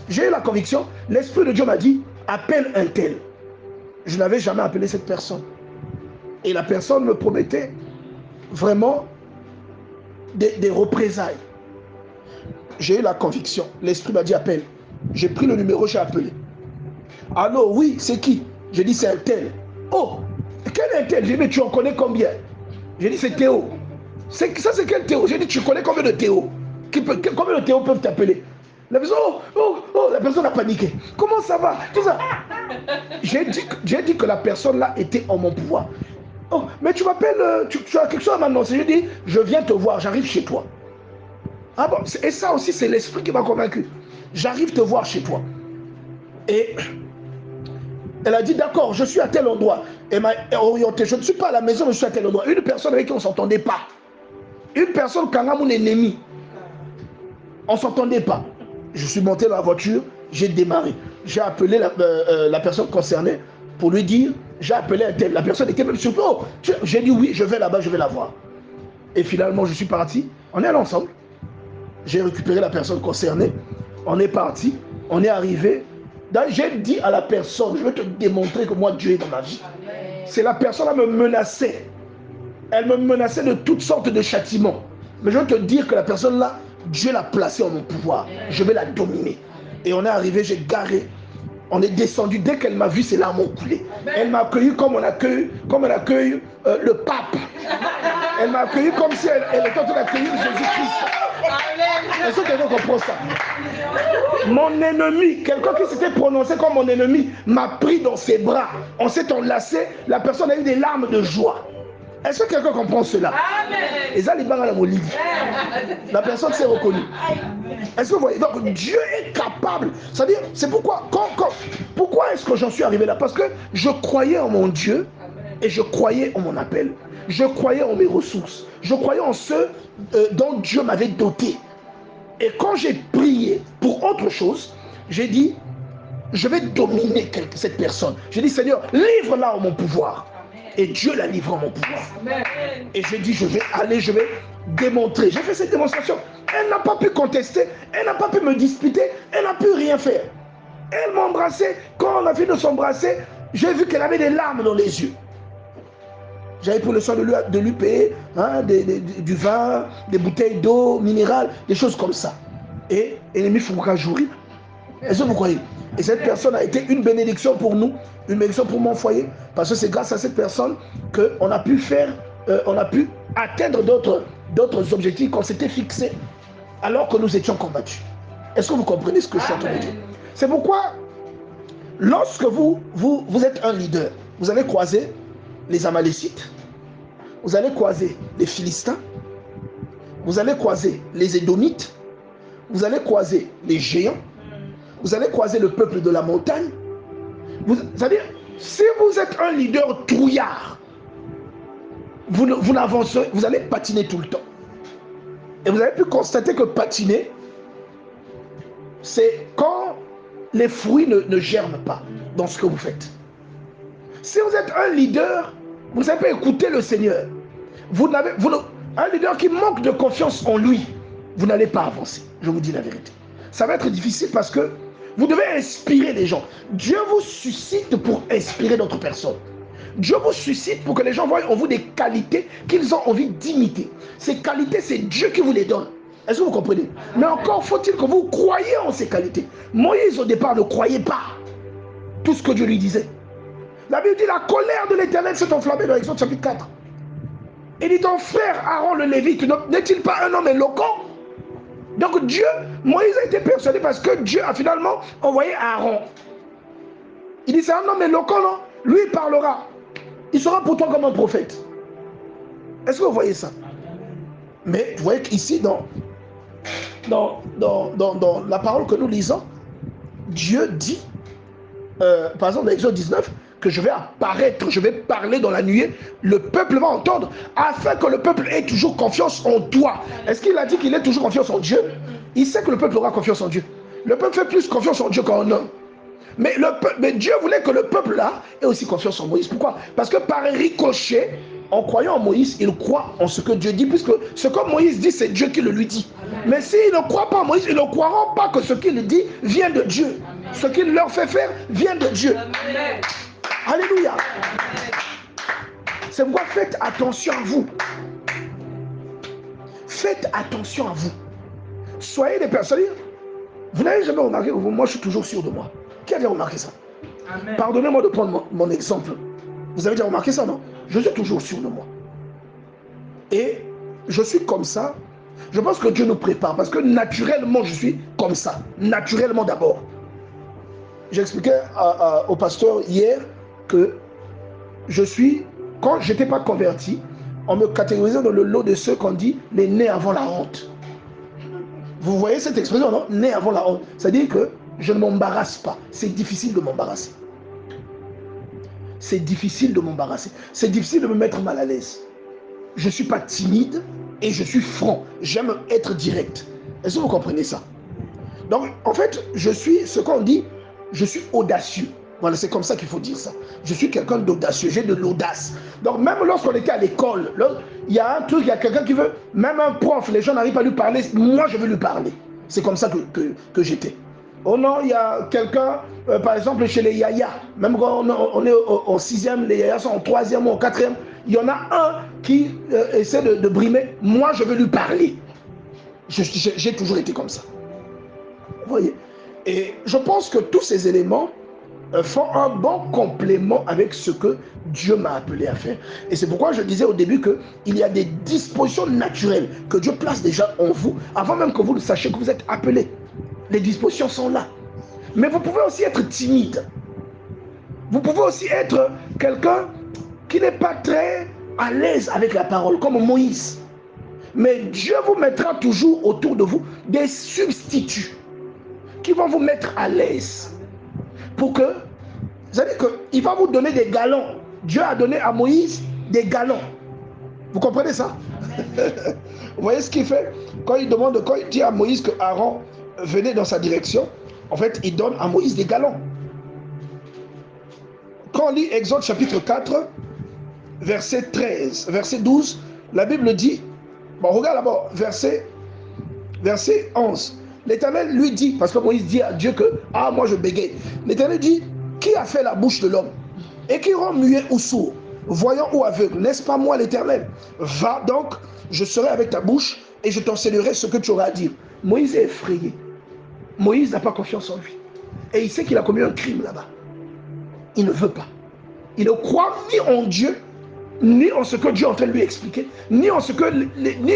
j'ai eu la conviction, l'Esprit de Dieu m'a dit, appelle un tel. Je n'avais jamais appelé cette personne. Et la personne me promettait vraiment des représailles. J'ai eu la conviction. L'Esprit m'a dit appelle. J'ai pris le numéro, j'ai appelé. Allô, oui, c'est qui? J'ai dit c'est un tel. Oh, quel est un tel? J'ai dit mais tu en connais combien? J'ai dit c'est Théo. Ça c'est quel Théo? J'ai dit tu connais combien de Théo? Combien de Théo peuvent t'appeler? La personne, la personne a paniqué. Comment ça va? Tout ça. J'ai dit que la personne là était en mon pouvoir. Oh, mais tu m'appelles, tu as quelque chose à m'annoncer. J'ai dit je viens te voir, j'arrive chez toi. Ah bon, et ça aussi, c'est l'Esprit qui m'a convaincu. J'arrive te voir chez toi. Et elle a dit, d'accord, je suis à tel endroit. Elle m'a orienté. Je ne suis pas à la maison, mais je suis à tel endroit. Une personne avec qui on ne s'entendait pas. Une personne qui a mon ennemi. On ne s'entendait pas. Je suis monté dans la voiture, j'ai démarré. J'ai appelé la personne concernée pour lui dire, j'ai appelé un tel. La personne était même surprise. Oh, j'ai dit oui, je vais là-bas, je vais la voir. Et finalement, je suis parti. On est allé ensemble. J'ai récupéré la personne concernée, on est parti, on est arrivé. J'ai dit à la personne, je vais te démontrer que moi Dieu est dans ma vie. C'est la personne qui me menaçait. Elle me menaçait de toutes sortes de châtiments. Mais je vais te dire que la personne là, Dieu l'a placée en mon pouvoir. Je vais la dominer. Et on est arrivé, j'ai garé. On est descendu. Dès qu'elle m'a vu, ses larmes ont coulé. Elle m'a accueilli comme on accueille le pape. Elle m'a accueilli comme si elle était en train d'accueillir Jésus-Christ. Est-ce que quelqu'un comprend ça? Mon ennemi, quelqu'un qui s'était prononcé comme mon ennemi, m'a pris dans ses bras. On s'est enlacé. La personne a eu des larmes de joie. Est-ce que quelqu'un comprend cela? Et ça, la personne s'est reconnue. Est-ce que vous voyez? Donc Dieu est capable. C'est-à-dire, c'est pourquoi, pourquoi est-ce que j'en suis arrivé là? Parce que je croyais en mon Dieu et je croyais en mon appel. Je croyais en mes ressources. Je croyais en ce dont Dieu m'avait doté. Et quand j'ai prié pour autre chose, j'ai dit, je vais dominer cette personne. J'ai dit, Seigneur, livre-la en mon pouvoir. Et Dieu l'a livré en mon pouvoir. Amen. Et j'ai dit, je vais aller, je vais démontrer. J'ai fait cette démonstration. Elle n'a pas pu contester, elle n'a pas pu me disputer, elle n'a pu rien faire. Elle m'a embrassé. Quand on a fini de s'embrasser, j'ai vu qu'elle avait des larmes dans les yeux. J'avais pris le soin de lui payer du vin, des bouteilles d'eau minérale, des choses comme ça. Et l'ennemi Foucault Jouri. Est-ce que vous croyez? Et cette personne a été une bénédiction pour nous, une bénédiction pour mon foyer, parce que c'est grâce à cette personne qu'on a pu on a pu atteindre d'autres objectifs qu'on s'était fixés alors que nous étions combattus. Est-ce que vous comprenez ce que je suis en train de dire? C'est pourquoi, lorsque vous êtes un leader, vous allez croiser les Amalécites, vous allez croiser les Philistins, vous allez croiser les Édomites, vous allez croiser les géants, vous allez croiser le peuple de la montagne. C'est-à-dire, si vous êtes un leader trouillard, vous n'avancez, vous allez patiner tout le temps. Et vous avez pu constater que patiner, c'est quand les fruits ne germent pas dans ce que vous faites. Si vous êtes un leader, vous ne savez pas écouter le Seigneur. Un leader qui manque de confiance en lui, vous n'allez pas avancer. Je vous dis la vérité. Ça va être difficile parce que vous devez inspirer les gens. Dieu vous suscite pour inspirer d'autres personnes. Dieu vous suscite pour que les gens voient en vous des qualités qu'ils ont envie d'imiter. Ces qualités, c'est Dieu qui vous les donne. Est-ce que vous comprenez? Mais encore faut-il que vous croyiez en ces qualités. Moïse, au départ, ne croyait pas tout ce que Dieu lui disait. La Bible dit, la colère de l'Éternel s'est enflammée dans Exode chapitre 4. Il dit, ton frère Aaron le Lévite, n'est-il pas un homme éloquent? Donc Moïse a été persuadé parce que Dieu a finalement envoyé Aaron. Il dit, c'est un homme éloquent, non? Lui, il parlera. Il sera pour toi comme un prophète. Est-ce que vous voyez ça? Mais vous voyez qu'ici, dans la parole que nous lisons, Dieu dit, par exemple dans Exode 19, que je vais apparaître, je vais parler dans la nuée, le peuple va entendre, afin que le peuple ait toujours confiance en toi. Est-ce qu'il a dit qu'il ait toujours confiance en Dieu? Il sait que le peuple aura confiance en Dieu. Le peuple fait plus confiance en Dieu qu'en homme. Mais Dieu voulait que le peuple là ait aussi confiance en Moïse. Pourquoi? Parce que par ricochet, en croyant en Moïse, il croit en ce que Dieu dit, puisque ce que Moïse dit, c'est Dieu qui le lui dit. Amen. Mais s'ils ne croient pas en Moïse, ils ne croiront pas que ce qu'il dit vient de Dieu. Amen. Ce qu'il leur fait faire vient de Dieu. Amen. Alléluia. Amen. C'est pourquoi faites attention à vous. Faites attention à vous. Soyez des personnes. Vous n'avez jamais remarqué que moi je suis toujours sûr de moi. Qui a déjà remarqué ça? Pardonnez-moi de prendre mon exemple. Vous avez déjà remarqué ça, non? Je suis toujours sûr de moi. Et je suis comme ça. Je pense que Dieu nous prépare parce que naturellement je suis comme ça. Naturellement d'abord. J'expliquais au pasteur hier que je suis, quand je n'étais pas converti, on me catégorisait dans le lot de ceux qu'on dit les nés avant la honte. Vous voyez cette expression, non? Né avant la honte. C'est-à-dire que je ne m'embarrasse pas. C'est difficile de m'embarrasser. C'est difficile de m'embarrasser. C'est difficile de me mettre mal à l'aise. Je ne suis pas timide et je suis franc. J'aime être direct. Est-ce que vous comprenez ça? Donc, en fait, je suis ce qu'on dit, je suis audacieux. Voilà, c'est comme ça qu'il faut dire ça. Je suis quelqu'un d'audacieux, j'ai de l'audace. Donc, même lorsqu'on était à l'école, il y a un truc, il y a quelqu'un qui veut, même un prof, les gens n'arrivent pas à lui parler, moi je veux lui parler. C'est comme ça que j'étais. Oh non, il y a quelqu'un, par exemple chez les Yaya, même quand on est au 6e, les Yaya sont en 3e ou au 4e, il y en a un qui essaie de brimer, moi je veux lui parler. J'ai toujours été comme ça. Vous voyez? Et je pense que tous ces éléments font un bon complément avec ce que Dieu m'a appelé à faire. Et c'est pourquoi je disais au début qu'il y a des dispositions naturelles que Dieu place déjà en vous, avant même que vous ne sachiez que vous êtes appelé. Les dispositions sont là. Mais vous pouvez aussi être timide. Vous pouvez aussi être quelqu'un qui n'est pas très à l'aise avec la parole, comme Moïse. Mais Dieu vous mettra toujours autour de vous des substituts qui vont vous mettre à l'aise. Pour que, c'est-à-dire qu'il va vous donner des galons. Dieu a donné à Moïse des galons. Vous comprenez ça? Vous voyez ce qu'il fait? Quand il dit à Moïse que Aaron venait dans sa direction, en fait, il donne à Moïse des galons. Quand on lit Exode chapitre 4, verset 13, verset 12, la Bible dit, bon, regarde d'abord, verset 11. L'Éternel lui dit, parce que Moïse dit à Dieu que, ah, moi je bégaye. L'Éternel dit, qui a fait la bouche de l'homme? Et qui rend muet ou sourd, voyant ou aveugle? N'est-ce pas moi l'Éternel? Va donc, je serai avec ta bouche et je t'enseignerai ce que tu auras à dire. Moïse est effrayé. Moïse n'a pas confiance en lui. Et il sait qu'il a commis un crime là-bas. Il ne veut pas. Il ne croit ni en Dieu, ni en ce que Dieu est en train de lui expliquer, ni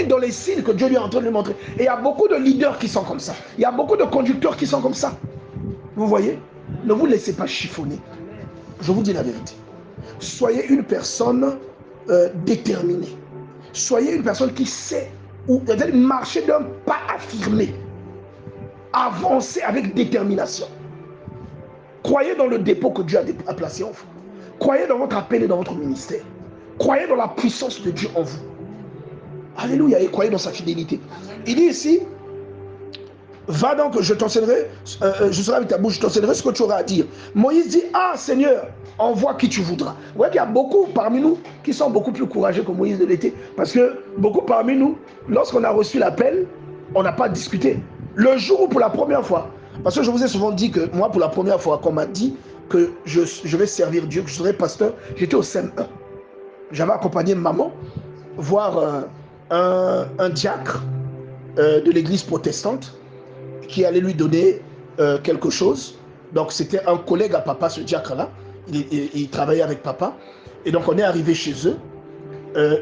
dans les signes que Dieu lui est en train de lui montrer. Et il y a beaucoup de leaders qui sont comme ça. Il y a beaucoup de conducteurs qui sont comme ça. Vous voyez? Ne vous laissez pas chiffonner. Je vous dis la vérité. Soyez une personne déterminée. Soyez une personne qui sait marcher d'un pas affirmé. Avancez avec détermination. Croyez dans le dépôt que Dieu a placé en vous. Croyez dans votre appel et dans votre ministère. Croyez dans la puissance de Dieu en vous. Alléluia. Et croyez dans sa fidélité. Il dit ici, va donc, je t'enseignerai, je serai avec ta bouche, je t'enseignerai ce que tu auras à dire. Moïse dit, ah Seigneur, envoie qui tu voudras. Vous voyez qu'il y a beaucoup parmi nous qui sont beaucoup plus courageux que Moïse de l'était. Parce que beaucoup parmi nous, lorsqu'on a reçu l'appel, on n'a pas discuté. Le jour où pour la première fois, parce que je vous ai souvent dit que moi, pour la première fois, qu'on m'a dit que je vais servir Dieu, que je serai pasteur, j'étais au CM1. J'avais accompagné maman voir un diacre de l'église protestante qui allait lui donner quelque chose. Donc c'était un collègue à papa, ce diacre-là. Il travaillait avec papa. Et donc on est arrivé chez eux.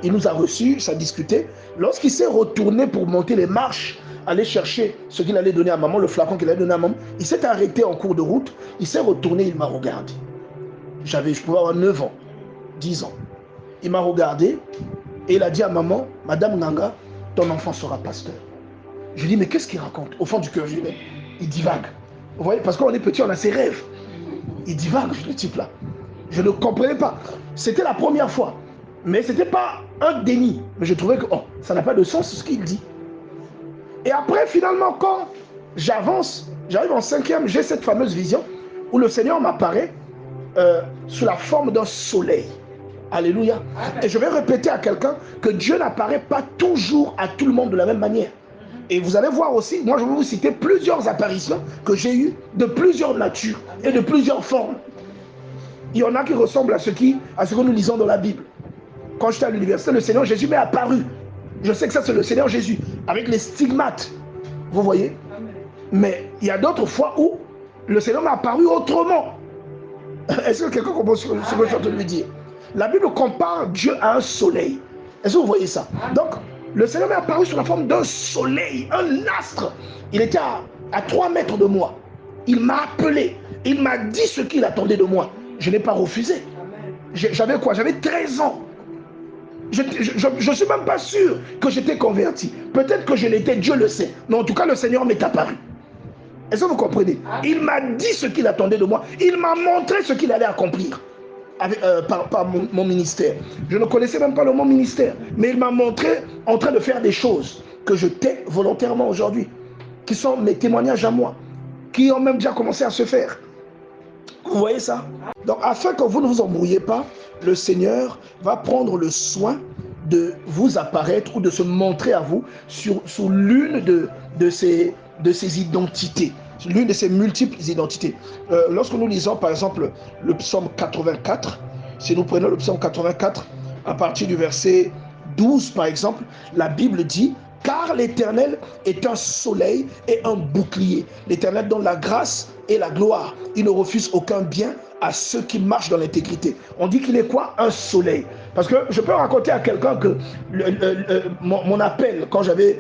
Il nous a reçus, ça discutait. Lorsqu'il s'est retourné pour monter les marches, aller chercher ce qu'il allait donner à maman, le flacon qu'il allait donner à maman, il s'est arrêté en cours de route. Il s'est retourné, il m'a regardé. Je pouvais avoir 9 ans, 10 ans. Il m'a regardé et il a dit à maman, Madame Nanga, ton enfant sera pasteur. Je lui ai dit, mais qu'est-ce qu'il raconte? Au fond du cœur, je lui ai dit, il divague. Vous voyez, parce qu'on est petit, on a ses rêves. Il divague, le type-là. Je ne comprenais pas. C'était la première fois. Mais ce n'était pas un déni. Mais je trouvais que ça n'a pas de sens ce qu'il dit. Et après, finalement, quand j'avance, j'arrive en 5e, j'ai cette fameuse vision où le Seigneur m'apparaît sous la forme d'un soleil. Alléluia. Et je vais répéter à quelqu'un que Dieu n'apparaît pas toujours à tout le monde de la même manière. Et vous allez voir aussi, moi je vais vous citer plusieurs apparitions que j'ai eues de plusieurs natures et de plusieurs formes. Il y en a qui ressemblent à ce que nous lisons dans la Bible. Quand j'étais à l'université, le Seigneur Jésus m'est apparu. Je sais que ça c'est le Seigneur Jésus, avec les stigmates. Vous voyez? Mais il y a d'autres fois où le Seigneur m'a apparu autrement. Est-ce que quelqu'un comprend ce que je suis en train de lui dire? La Bible compare Dieu à un soleil. Est-ce que vous voyez ça? Donc, le Seigneur m'est apparu sous la forme d'un soleil, un astre. Il était à 3 mètres de moi. Il m'a appelé. Il m'a dit ce qu'il attendait de moi. Je n'ai pas refusé. J'avais quoi? J'avais 13 ans. Je ne suis même pas sûr que j'étais converti. Peut-être que je l'étais, Dieu le sait. Mais en tout cas, le Seigneur m'est apparu. Est-ce que vous comprenez? Il m'a dit ce qu'il attendait de moi. Il m'a montré ce qu'il allait accomplir par mon ministère. Je ne connaissais même pas le mot ministère. Mais il m'a montré en train de faire des choses que je tais volontairement aujourd'hui, qui sont mes témoignages à moi, qui ont même déjà commencé à se faire. Vous voyez ça? Donc, afin que vous ne vous embrouillez pas, le Seigneur va prendre le soin de vous apparaître ou de se montrer à vous sous l'une de ces identités, l'une de ces multiples identités. Lorsque nous lisons par exemple le psaume 84, si nous prenons le psaume 84 à partir du verset 12 par exemple, la Bible dit: car l'Éternel est un soleil et un bouclier. L'Éternel donne la grâce et la gloire. Il ne refuse aucun bien à ceux qui marchent dans l'intégrité. On dit qu'il est quoi? Un soleil. Parce que je peux raconter à quelqu'un que mon appel, quand j'avais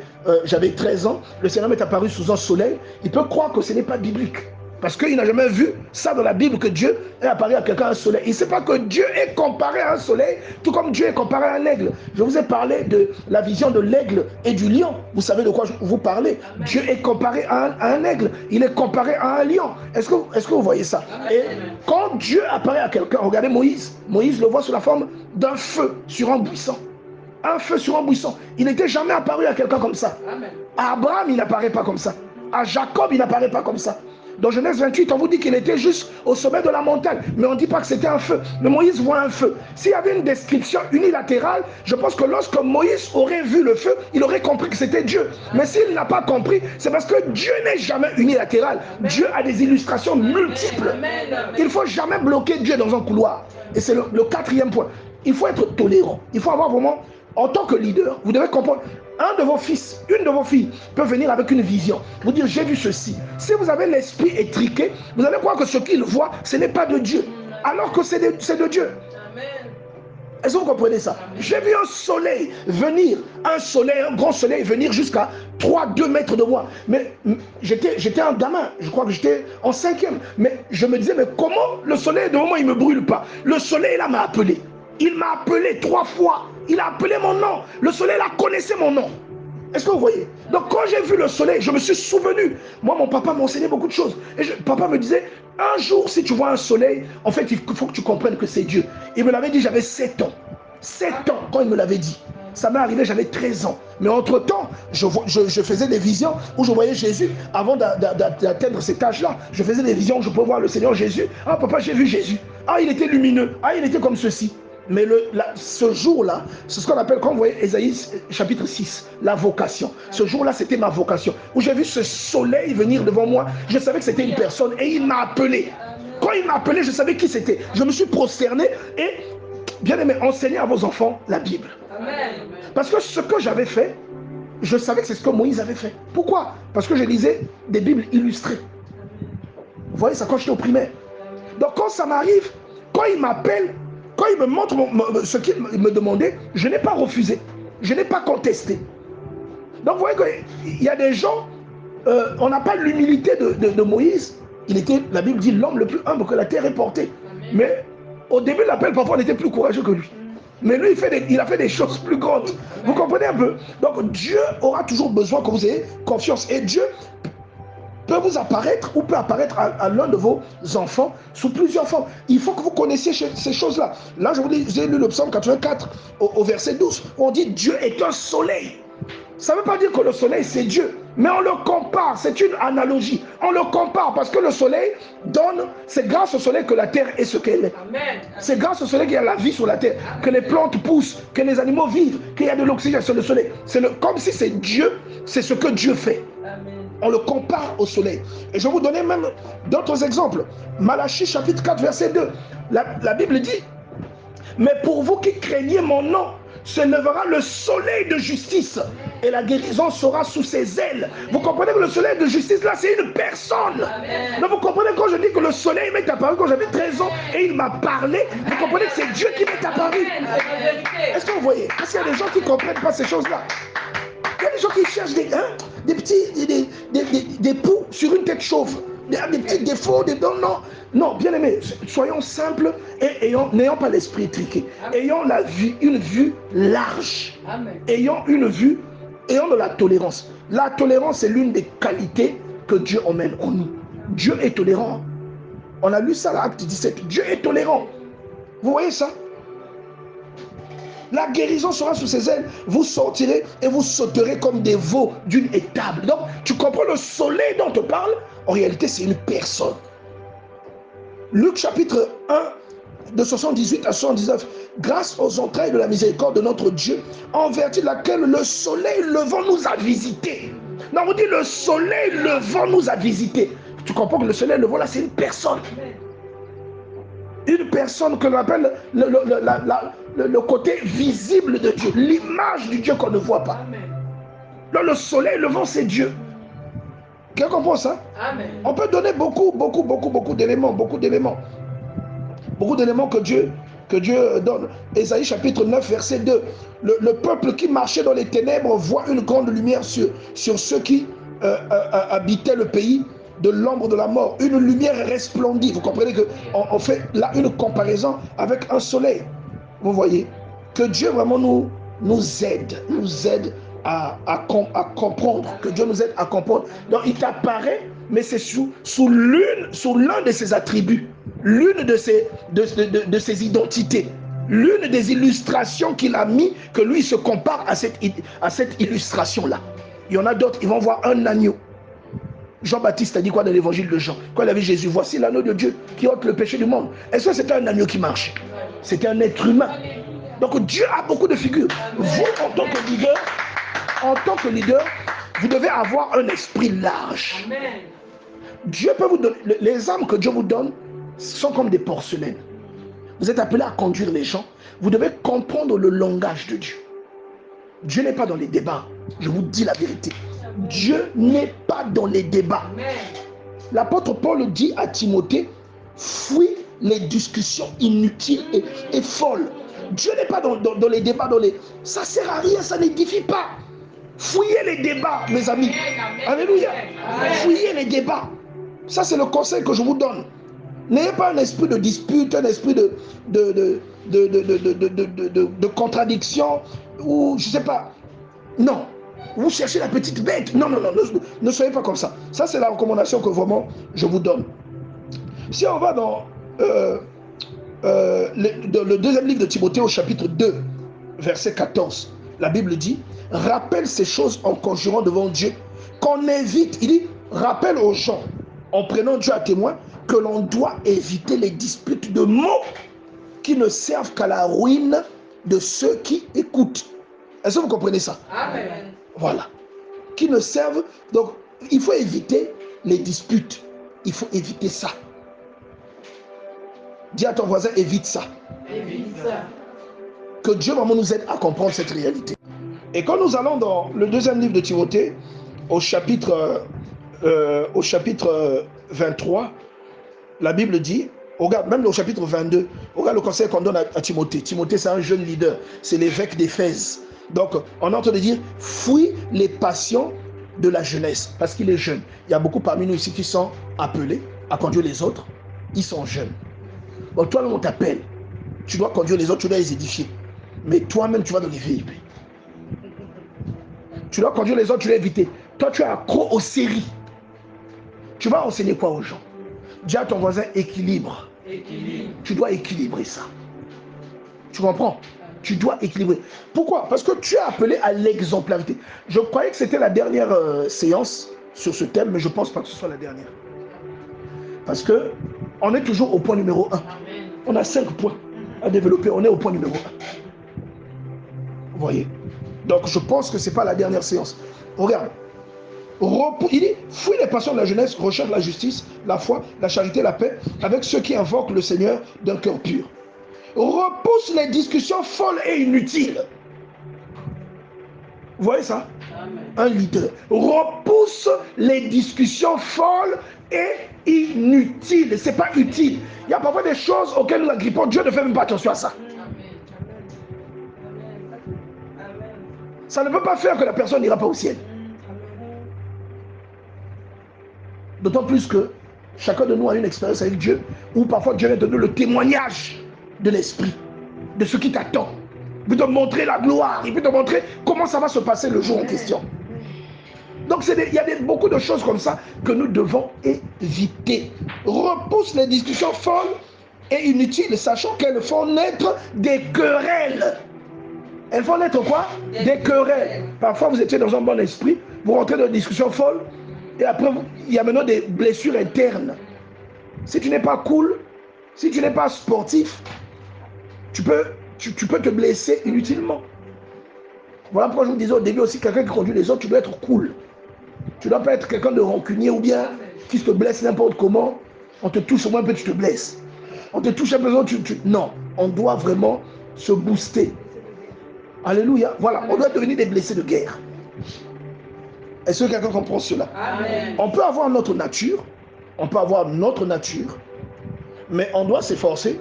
13 ans, le Seigneur m'est apparu sous un soleil. Il peut croire que ce n'est pas biblique. Parce qu'il n'a jamais vu ça dans la Bible, que Dieu est apparu à quelqu'un à un soleil. Il ne sait pas que Dieu est comparé à un soleil, tout comme Dieu est comparé à un aigle. Je vous ai parlé de la vision de l'aigle et du lion. Vous savez de quoi je vous parlez? Dieu est comparé à un aigle. Il est comparé à un lion. Est-ce que vous voyez ça? Et quand Dieu apparaît à quelqu'un, regardez Moïse. Moïse le voit sous la forme d'un feu sur un buisson. Un feu sur un buisson. Il n'était jamais apparu à quelqu'un comme ça. À Abraham, il n'apparaît pas comme ça. À Jacob, il n'apparaît pas comme ça. Dans Genèse 28, on vous dit qu'il était juste au sommet de la montagne. Mais on ne dit pas que c'était un feu. Mais Moïse voit un feu. S'il y avait une description unilatérale, je pense que lorsque Moïse aurait vu le feu, il aurait compris que c'était Dieu. Mais s'il n'a pas compris, c'est parce que Dieu n'est jamais unilatéral. Dieu a des illustrations multiples. Il ne faut jamais bloquer Dieu dans un couloir. Et c'est le 4e point. Il faut être tolérant. Il faut avoir vraiment, en tant que leader, vous devez comprendre. Un de vos fils, une de vos filles peut venir avec une vision, vous dire j'ai vu ceci. Si vous avez l'esprit étriqué, vous allez croire que ce qu'il voit, ce n'est pas de Dieu, alors que c'est de Dieu. Est-ce que vous comprenez ça? J'ai vu un soleil venir, un grand soleil venir jusqu'à 3-2 mètres de moi. Mais j'étais un gamin, je crois que j'étais en 5e. Mais je me disais, mais comment le soleil devant moi, il ne me brûle pas? Le soleil là m'a appelé. Il m'a appelé 3 fois. Il a appelé mon nom. Le soleil là connaissait mon nom. Est-ce que vous voyez? Donc quand j'ai vu le soleil, je me suis souvenu. Moi, mon papa m'a enseigné beaucoup de choses. Et papa me disait, un jour, si tu vois un soleil, en fait, il faut que tu comprennes que c'est Dieu. Il me l'avait dit, j'avais 7 ans. 7 ans quand il me l'avait dit. Ça m'est arrivé, j'avais 13 ans. Mais entre-temps, je faisais des visions où je voyais Jésus. Avant d'atteindre cet âge-là, je faisais des visions où je pouvais voir le Seigneur Jésus. Ah, papa, j'ai vu Jésus. Ah, il était lumineux. Ah, il était comme ceci. Mais ce jour-là, c'est ce qu'on appelle, quand vous voyez Ésaïe chapitre 6, la vocation. Ce jour-là, c'était ma vocation. Où j'ai vu ce soleil venir devant moi. Je savais que c'était une personne et il m'a appelé. Quand il m'a appelé, je savais qui c'était. Je me suis prosterné et, bien aimé, enseignez à vos enfants la Bible. Amen. Parce que ce que j'avais fait, je savais que c'est ce que Moïse avait fait. Pourquoi? Parce que je lisais des Bibles illustrées. Vous voyez ça quand j'étais au primaire. Donc quand ça m'arrive, quand il m'appelle, quand il me montre ce qu'il me demandait, je n'ai pas refusé. Je n'ai pas contesté. Donc vous voyez qu'il y a des gens, on n'a pas l'humilité de Moïse. Il était, la Bible dit, l'homme le plus humble que la terre ait porté. Mais au début de l'appel, parfois on était plus courageux que lui. Mais lui, il a fait des choses plus grandes. Vous comprenez un peu? Donc Dieu aura toujours besoin que vous ayez confiance. Et Dieu peut vous apparaître ou peut apparaître à l'un de vos enfants sous plusieurs formes. Il faut que vous connaissiez ces choses-là. Là, je vous dis, j'ai lu le psaume 84 au verset 12. On dit Dieu est un soleil. Ça ne veut pas dire que le soleil, c'est Dieu. Mais on le compare, c'est une analogie. On le compare parce que le soleil donne, c'est grâce au soleil que la terre est ce qu'elle est. C'est grâce au soleil qu'il y a la vie sur la terre, que les plantes poussent, que les animaux vivent, qu'il y a de l'oxygène sur le soleil. Comme si c'est Dieu, c'est ce que Dieu fait. On le compare au soleil. Et je vais vous donner même d'autres exemples. Malachie chapitre 4 verset 2. La Bible dit, mais pour vous qui craignez mon nom, se lèvera le soleil de justice et la guérison sera sous ses ailes. Vous comprenez que le soleil de justice là c'est une personne. Donc vous comprenez quand je dis que le soleil m'est apparu quand j'avais 13 ans et il m'a parlé, vous comprenez que c'est Dieu qui m'est apparu. Est-ce que vous voyez? Parce qu'il y a des gens qui ne comprennent pas ces choses là. Il y a des gens qui cherchent des petits des poux sur une tête chauve. Des petits défauts, des dons, non. Non, bien aimé, soyons simples et n'ayons pas l'esprit étriqué. Ayons une vue large. Amen. Ayons de la tolérance. La tolérance est l'une des qualités que Dieu emmène en nous. Dieu est tolérant. On a lu ça à Acte 17. Dieu est tolérant. Vous voyez ça? La guérison sera sous ses ailes. Vous sortirez et vous sauterez comme des veaux d'une étable. Donc, tu comprends le soleil dont on parle? En réalité, c'est une personne. Luc chapitre 1, de 78 à 79. Grâce aux entrailles de la miséricorde de notre Dieu, en vertu de laquelle le soleil levant nous a visités. Non, on dit le soleil levant nous a visités. Tu comprends que le soleil levant là, c'est une personne. Une personne que l'on appelle le côté visible de Dieu, l'image du Dieu qu'on ne voit pas. Là, le soleil levant, c'est Dieu. Quelqu'un comprend ça? Amen. On peut donner beaucoup d'éléments, beaucoup d'éléments que Dieu donne. Ésaïe chapitre 9, verset 2. Le peuple qui marchait dans les ténèbres voit une grande lumière sur ceux qui habitaient le pays de l'ombre de la mort. Une lumière resplendit. Vous comprenez qu'on fait là une comparaison avec un soleil. Vous voyez que Dieu vraiment nous aide à comprendre, que Dieu nous aide à comprendre. Donc il t'apparaît, mais c'est sous l'un de ses attributs, l'une de ses identités, l'une des illustrations qu'il a mis, que lui se compare à cette illustration-là. Il y en a d'autres, ils vont voir un agneau. Jean-Baptiste a dit quoi dans l'évangile de Jean? Quand il a vu Jésus, voici l'agneau de Dieu qui ôte le péché du monde. Est-ce que c'était un agneau qui marche? C'était un être humain. Donc Dieu a beaucoup de figures. Vous, en tant que leader, vous devez avoir un esprit large. Amen. Dieu peut vous donner, les âmes que Dieu vous donne sont comme des porcelaines. Vous êtes appelés à conduire les gens. Vous devez comprendre le langage de Dieu. Dieu n'est pas dans les débats. Je vous dis la vérité. Dieu n'est pas dans les débats. L'apôtre Paul dit à Timothée, fuis les discussions inutiles et folles. Dieu n'est pas dans les débats, ça ne sert à rien, ça n'édifie pas. Fouillez les débats, mes amis. Alléluia. Fouillez les débats. Ça, c'est le conseil que je vous donne. N'ayez pas un esprit de dispute, un esprit de contradiction, ou je ne sais pas. Non. Vous cherchez la petite bête. Non, ne soyez pas comme ça. Ça, c'est la recommandation que vraiment je vous donne. Si on va dans le deuxième livre de Timothée au chapitre 2, verset 14, la Bible dit, rappelle ces choses en conjurant devant Dieu, qu'on évite, il dit, rappelle aux gens, en prenant Dieu à témoin, que l'on doit éviter les disputes de mots qui ne servent qu'à la ruine de ceux qui écoutent. Est-ce que vous comprenez ça? Amen. Voilà. Qui ne servent. Donc, il faut éviter les disputes. Il faut éviter ça. Dis à ton voisin, évite ça. Évite ça. Que Dieu vraiment nous aide à comprendre cette réalité. Et quand nous allons dans le deuxième livre de Timothée, au chapitre 23, la Bible dit, regarde, même au chapitre 22, regarde le conseil qu'on donne à Timothée. Timothée, c'est un jeune leader. C'est l'évêque d'Éphèse. Donc, on est en train de dire, fuis les passions de la jeunesse, parce qu'il est jeune. Il y a beaucoup parmi nous ici qui sont appelés à conduire les autres. Ils sont jeunes. Bon, toi-même, on t'appelle. Tu dois conduire les autres, tu dois les édifier. Mais toi-même, tu vas dans les VIP. Tu dois conduire les autres, tu dois éviter. Toi, tu es accro aux séries. Tu vas enseigner quoi aux gens? Dis à ton voisin, équilibre. Tu dois équilibrer ça. Tu comprends? Tu dois équilibrer. Pourquoi? Parce que tu es appelé à l'exemplarité. Je croyais que c'était la dernière séance sur ce thème, mais je ne pense pas que ce soit la dernière. Parce que on est toujours au point numéro 1. On a 5 points à développer. On est au point numéro 1. Vous voyez? Donc je pense que ce n'est pas la dernière séance. Regarde. Il dit, fuis les passions de la jeunesse, recherche la justice, la foi, la charité, la paix, avec ceux qui invoquent le Seigneur d'un cœur pur. Repousse les discussions folles et inutiles. Vous voyez ça? Amen. Un leader. Repousse les discussions folles et inutiles. Ce n'est pas utile. Il y a parfois des choses auxquelles nous agrippons. Dieu ne fait même pas attention à ça. Amen. Ça ne veut pas faire que la personne n'ira pas au ciel. D'autant plus que chacun de nous a une expérience avec Dieu où parfois Dieu vient donner le témoignage de l'esprit, de ce qui t'attend. Il peut te montrer la gloire, il peut te montrer comment ça va se passer le jour en question. Donc il y a beaucoup de choses comme ça que nous devons éviter. Repousse les discussions folles et inutiles, sachant qu'elles font naître des querelles. Elles font naître quoi? Des querelles. Parfois vous étiez dans un bon esprit, vous rentrez dans une discussion folle, et après il y a maintenant des blessures internes. Si tu n'es pas cool, si tu n'es pas sportif, tu peux te blesser inutilement. Voilà pourquoi je vous disais au début aussi, quelqu'un qui conduit les autres, tu dois être cool. Tu ne dois pas être quelqu'un de rancunier ou bien qui se blesse n'importe comment. On te touche au moins un peu, tu te blesses. On te touche un peu, non, on doit vraiment se booster. Alléluia. Voilà, on doit devenir des blessés de guerre. Est-ce que quelqu'un comprend cela? Amen. On peut avoir notre nature, mais on doit s'efforcer.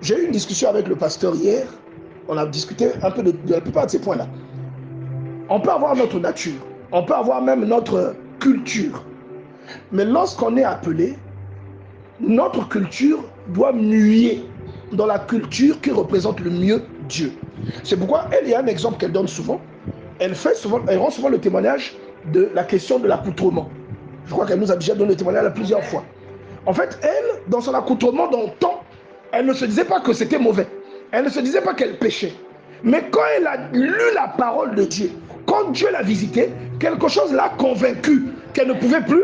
J'ai eu une discussion avec le pasteur hier. On a discuté un peu de la plupart de ces points-là. On peut avoir notre nature, on peut avoir même notre culture. Mais lorsqu'on est appelé, notre culture doit muer dans la culture qui représente le mieux Dieu. C'est pourquoi il y a un exemple qu'elle donne souvent. Elle rend souvent le témoignage de la question de l'accoutrement. Je crois qu'elle nous a déjà donné le témoignage plusieurs fois. En fait, elle, dans son accoutrement, dans le temps, elle ne se disait pas que c'était mauvais. Elle ne se disait pas qu'elle péchait. Mais quand elle a lu la parole de Dieu, quand Dieu l'a visitée, quelque chose l'a convaincue qu'elle ne pouvait plus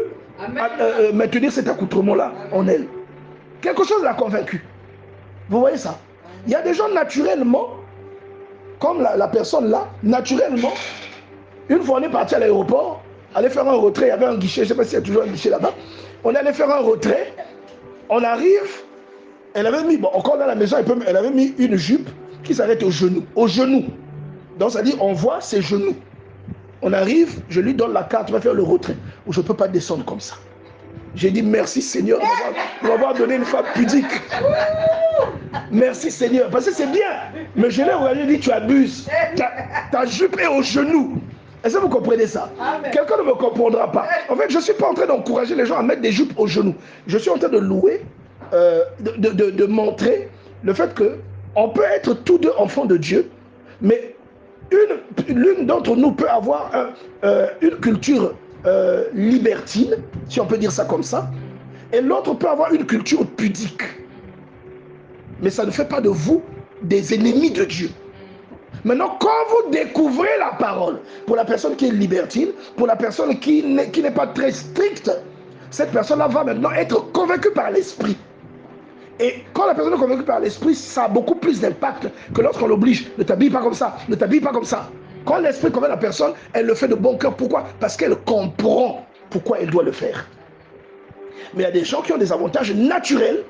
maintenir cet accoutrement-là en elle. Quelque chose l'a convaincue. Vous voyez ça? Il y a des gens naturellement, comme la personne là, naturellement, une fois on est parti à l'aéroport, aller faire un retrait, il y avait un guichet, je ne sais pas s'il y a toujours un guichet là-bas. On est allé faire un retrait, on arrive, elle avait mis, encore dans la maison, elle avait mis une jupe qui s'arrête au genou. Au genou. Donc ça dit, on voit ses genoux. On arrive, je lui donne la carte, on va faire le retrait. Où je ne peux pas descendre comme ça. J'ai dit merci Seigneur de m'avoir donné une femme pudique. Merci Seigneur, parce que c'est bien. Mais je l'ai regardé, j'ai dit tu abuses. Ta jupe est au genou. Est-ce que vous comprenez ça? Quelqu'un ne me comprendra pas. En fait, je ne suis pas en train d'encourager les gens à mettre des jupes au genou. Je suis en train de louer, de montrer le fait qu'on peut être tous deux enfants de Dieu, mais l'une d'entre nous peut avoir une culture libertine, si on peut dire ça comme ça, et l'autre peut avoir une culture pudique. Mais ça ne fait pas de vous des ennemis de Dieu. Maintenant, quand vous découvrez la parole, pour la personne qui est libertine, pour la personne qui n'est pas très stricte, cette personne-là va maintenant être convaincue par l'esprit. Et quand la personne est convaincue par l'esprit, ça a beaucoup plus d'impact que lorsqu'on l'oblige. Ne t'habille pas comme ça, ne t'habille pas comme ça. Quand l'esprit convainc la personne, elle le fait de bon cœur. Pourquoi? Parce qu'elle comprend pourquoi elle doit le faire. Mais il y a des gens qui ont des avantages naturels.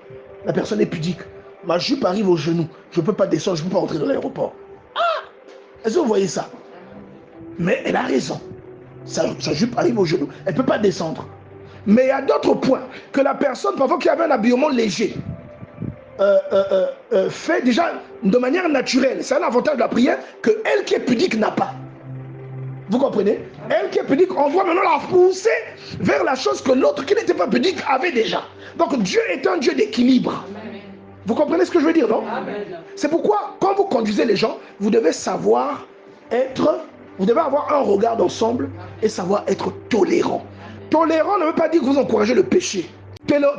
La personne est pudique. Ma jupe arrive au genou. Je ne peux pas descendre, je ne peux pas entrer dans l'aéroport. Ah! Est-ce que vous voyez ça? Mais elle a raison. Sa jupe arrive au genou. Elle ne peut pas descendre. Mais il y a d'autres points que la personne, parfois qui avait un habillement léger, fait déjà de manière naturelle. C'est un avantage de la prière que elle qui est pudique n'a pas. Vous comprenez? Elle qui est pudique, on doit maintenant la pousser vers la chose que l'autre qui n'était pas pudique avait déjà. Donc Dieu est un Dieu d'équilibre. Vous comprenez ce que je veux dire, non? C'est pourquoi quand vous conduisez les gens, vous devez savoir vous devez avoir un regard d'ensemble et savoir être tolérant. Tolérant ne veut pas dire que vous encouragez le péché.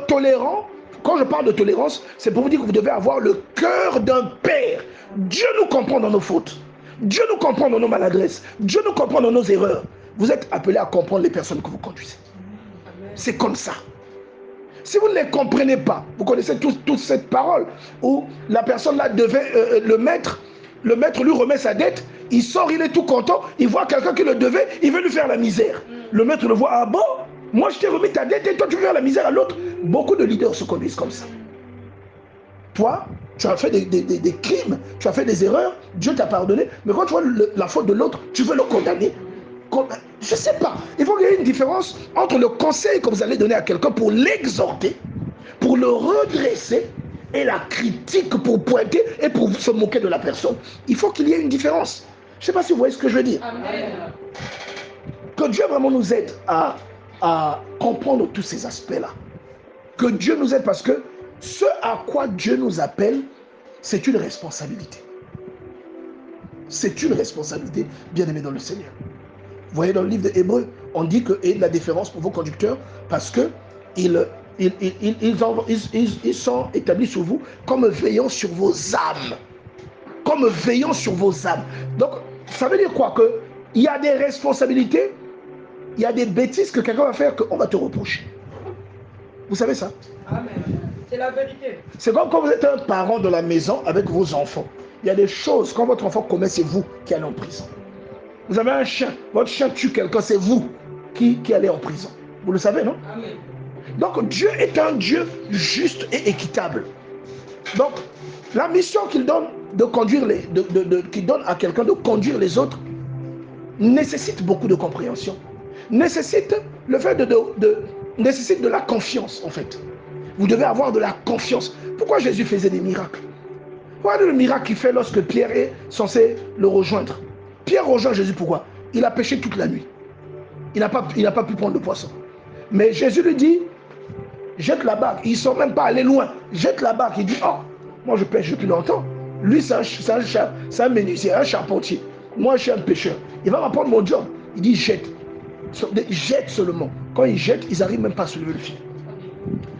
Tolérant quand je parle de tolérance, c'est pour vous dire que vous devez avoir le cœur d'un père. Dieu nous comprend dans nos fautes. Dieu nous comprend dans nos maladresses. Dieu nous comprend dans nos erreurs. Vous êtes appelés à comprendre les personnes que vous conduisez. C'est comme ça. Si vous ne les comprenez pas, vous connaissez toute cette parole où la personne là devait, le maître lui remet sa dette, il sort, il est tout content, il voit quelqu'un qui le devait, il veut lui faire la misère. Le maître le voit, ah bon, moi je t'ai remis ta dette et toi tu veux faire la misère à l'autre. Beaucoup de leaders se conduisent comme ça. Toi, tu as fait des crimes, tu as fait des erreurs, Dieu t'a pardonné, mais quand tu vois la faute de l'autre, tu veux le condamner. Je ne sais pas. Il faut qu'il y ait une différence entre le conseil que vous allez donner à quelqu'un pour l'exhorter, pour le redresser, et la critique pour pointer et pour se moquer de la personne. Il faut qu'il y ait une différence. Je ne sais pas si vous voyez ce que je veux dire. Amen. Que Dieu vraiment nous aide à comprendre tous ces aspects-là. Que Dieu nous aide parce que ce à quoi Dieu nous appelle, c'est une responsabilité. C'est une responsabilité, bien aimé dans le Seigneur. Vous voyez dans le livre des Hébreux, on dit que ayez de la déférence pour vos conducteurs parce que ils sont établis sur vous comme veillant sur vos âmes. Comme veillant sur vos âmes. Donc, ça veut dire quoi? Qu'il y a des responsabilités, il y a des bêtises que quelqu'un va faire qu'on va te reprocher. Vous savez ça? Amen. C'est la vérité. C'est comme quand vous êtes un parent de la maison avec vos enfants. Il y a des choses, quand votre enfant commet, c'est vous qui allez en prison. Vous avez un chien, votre chien tue quelqu'un, c'est vous qui allez en prison. Vous le savez, non? Amen. Donc Dieu est un Dieu juste et équitable. Donc la mission qu'il donne de conduire qu'il donne à quelqu'un de conduire les autres nécessite beaucoup de compréhension. Nécessite le fait nécessite de la confiance en fait. Vous devez avoir de la confiance. Pourquoi Jésus faisait des miracles? Regardez le miracle qu'il fait lorsque Pierre est censé le rejoindre. Pierre rejoint Jésus, pourquoi? Il a pêché toute la nuit. Il n'a pas pu prendre de poisson. Mais Jésus lui dit, jette la barque. Ils ne sont même pas allés loin. Jette la barque. Il dit, oh, moi je pêche depuis longtemps. Lui, c'est un menuisier, un charpentier. Moi, je suis un pêcheur. Il va m'apprendre mon job. Il dit, jette. Jette seulement. Quand ils jettent, ils n'arrivent même pas à se lever le fil.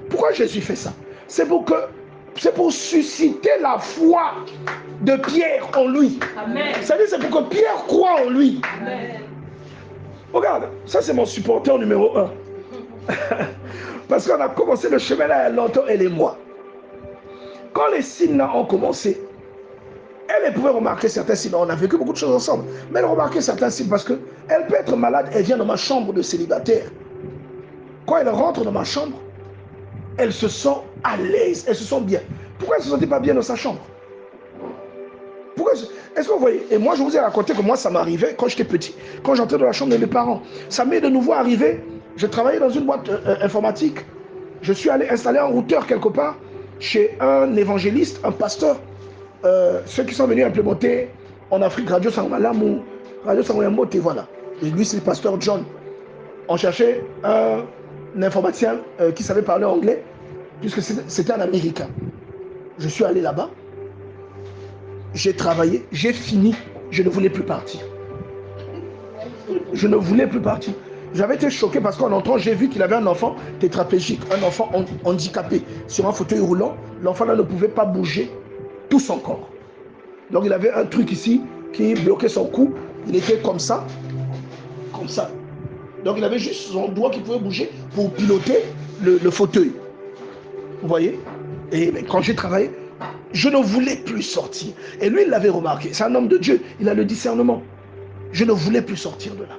Pourquoi Jésus fait ça? C'est pour susciter la foi de Pierre en lui. Amen. C'est-à-dire c'est pour que Pierre croie en lui. Amen. Regarde, ça c'est mon supporter numéro 1. Parce qu'on a commencé le chemin là il y a longtemps, elle et moi. Quand les signes là ont commencé, elle pouvait remarquer certains signes. On a vécu beaucoup de choses ensemble. Mais elle remarquait certains signes parce qu'elle peut être malade, elle vient dans ma chambre de célibataire. Quand elle rentre dans ma chambre, elle se sent à l'aise, elle se sent bien. Pourquoi elle ne se sentait pas bien dans sa chambre? Est-ce que vous voyez? Et moi, je vous ai raconté que moi, ça m'arrivait quand j'étais petit. Quand j'entrais dans la chambre de mes parents, ça m'est de nouveau arrivé. Je travaillais dans une boîte informatique. Je suis allé installer un routeur quelque part chez un évangéliste, un pasteur. Ceux qui sont venus implémenter en Afrique Radio Sangmalam ou Radio Sangmalambote, voilà. Et lui, c'est le pasteur John. On cherchait un informaticien qui savait parler anglais, puisque c'était un Américain. Je suis allé là-bas. J'ai travaillé, j'ai fini, je ne voulais plus partir. Je ne voulais plus partir. J'avais été choqué parce qu'en entrant, j'ai vu qu'il avait un enfant tétraplégique, un enfant handicapé sur un fauteuil roulant. L'enfant là ne pouvait pas bouger tout son corps. Donc il avait un truc ici qui bloquait son cou. Il était comme ça, comme ça. Donc il avait juste son doigt qui pouvait bouger pour piloter le fauteuil. Vous voyez? Et quand j'ai travaillé, je ne voulais plus sortir. Et lui, il l'avait remarqué. C'est un homme de Dieu. Il a le discernement. Je ne voulais plus sortir de là.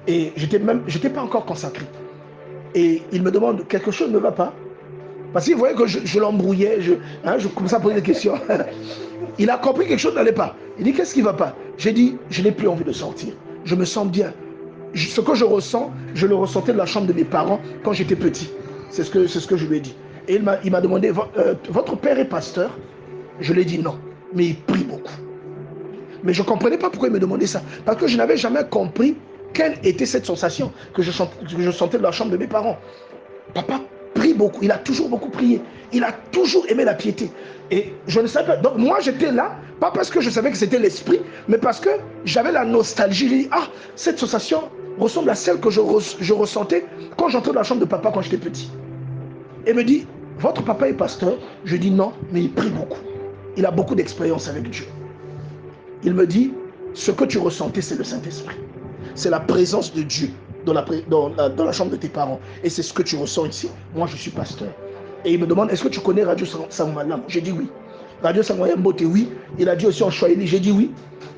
Et j'étais pas encore consacré. Et il me demande, quelque chose ne va pas. Parce qu'il voyait que je l'embrouillais. Je commençais à poser des questions. Il a compris que quelque chose n'allait pas. Il dit, qu'est-ce qui ne va pas? J'ai dit, je n'ai plus envie de sortir. Je me sens bien. Ce que je ressens, je le ressentais de la chambre de mes parents quand j'étais petit. C'est ce que je lui ai dit. Et il m'a demandé, votre père est pasteur? Je lui ai dit non, mais il prie beaucoup. Mais je ne comprenais pas pourquoi il me demandait ça. Parce que je n'avais jamais compris quelle était cette sensation que je sentais de la chambre de mes parents. Papa prie beaucoup, il a toujours beaucoup prié. Il a toujours aimé la piété. Et je ne savais pas. Donc moi j'étais là, pas parce que je savais que c'était l'esprit, mais parce que j'avais la nostalgie. J'ai dit, ah, cette sensation ressemble à celle que je ressentais quand j'entrais dans la chambre de papa quand j'étais petit. Et me dit, votre papa est pasteur? Je dis non, mais il prie beaucoup. Il a beaucoup d'expérience avec Dieu. Il me dit, ce que tu ressentais, c'est le Saint-Esprit. C'est la présence de Dieu dans la chambre de tes parents. Et c'est ce que tu ressens ici. Moi, je suis pasteur. Et il me demande, est-ce que tu connais Radio Sangmalam? J'ai dit oui. Radio Sangmalam, oui. Il a dit aussi en Swahili, j'ai dit oui.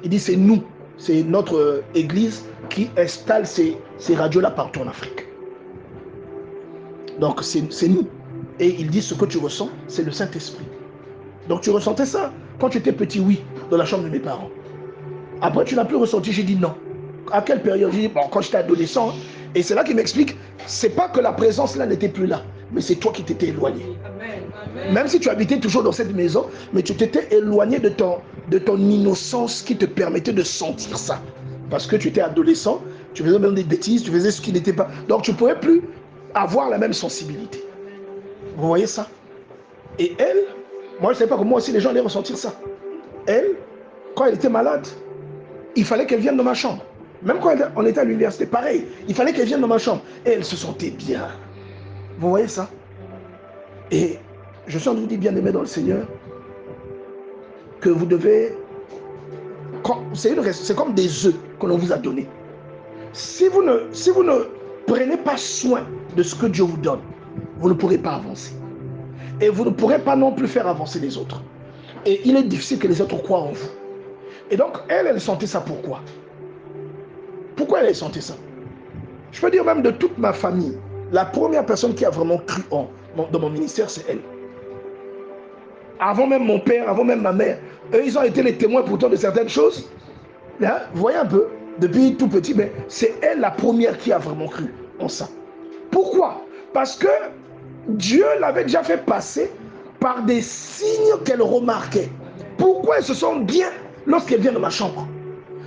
Il dit, c'est nous, c'est notre église qui installe ces radios-là partout en Afrique. Donc, c'est nous. Et il dit, ce que tu ressens, c'est le Saint-Esprit. Donc, tu ressentais ça quand tu étais petit, oui, dans la chambre de mes parents. Après, tu n'as plus ressenti. J'ai dit non. À quelle période? J'ai dit, bon, quand j'étais adolescent. Et c'est là qu'il m'explique, c'est pas que la présence là n'était plus là, mais c'est toi qui t'étais éloigné. Amen. Même si tu habitais toujours dans cette maison, mais tu t'étais éloigné de ton innocence qui te permettait de sentir ça. Parce que tu étais adolescent, tu faisais même des bêtises, tu faisais ce qui n'était pas. Donc tu ne pouvais plus avoir la même sensibilité. Vous voyez ça? Et elle, moi je ne sais pas comment aussi les gens allaient ressentir ça. Elle, quand elle était malade, il fallait qu'elle vienne dans ma chambre. Même quand on était à l'université, pareil, il fallait qu'elle vienne dans ma chambre. Et elle se sentait bien. Vous voyez ça? Et je suis en train de vous dire, bien-aimés dans le Seigneur, que vous devez... C'est comme des œufs que l'on vous a donnés. Si vous ne prenez pas soin de ce que Dieu vous donne, vous ne pourrez pas avancer. Et vous ne pourrez pas non plus faire avancer les autres. Et il est difficile que les autres croient en vous. Et donc, elle sentait ça pourquoi? Pourquoi elle sentait ça? Je peux dire même de toute ma famille, la première personne qui a vraiment cru dans mon ministère, c'est elle. Avant même mon père, avant même ma mère, eux, ils ont été les témoins pourtant de certaines choses. Là, vous voyez un peu, depuis tout petit, mais c'est elle la première qui a vraiment cru en ça. Pourquoi? Parce que Dieu l'avait déjà fait passer par des signes qu'elle remarquait. Pourquoi elle se sent bien lorsqu'elle vient de ma chambre?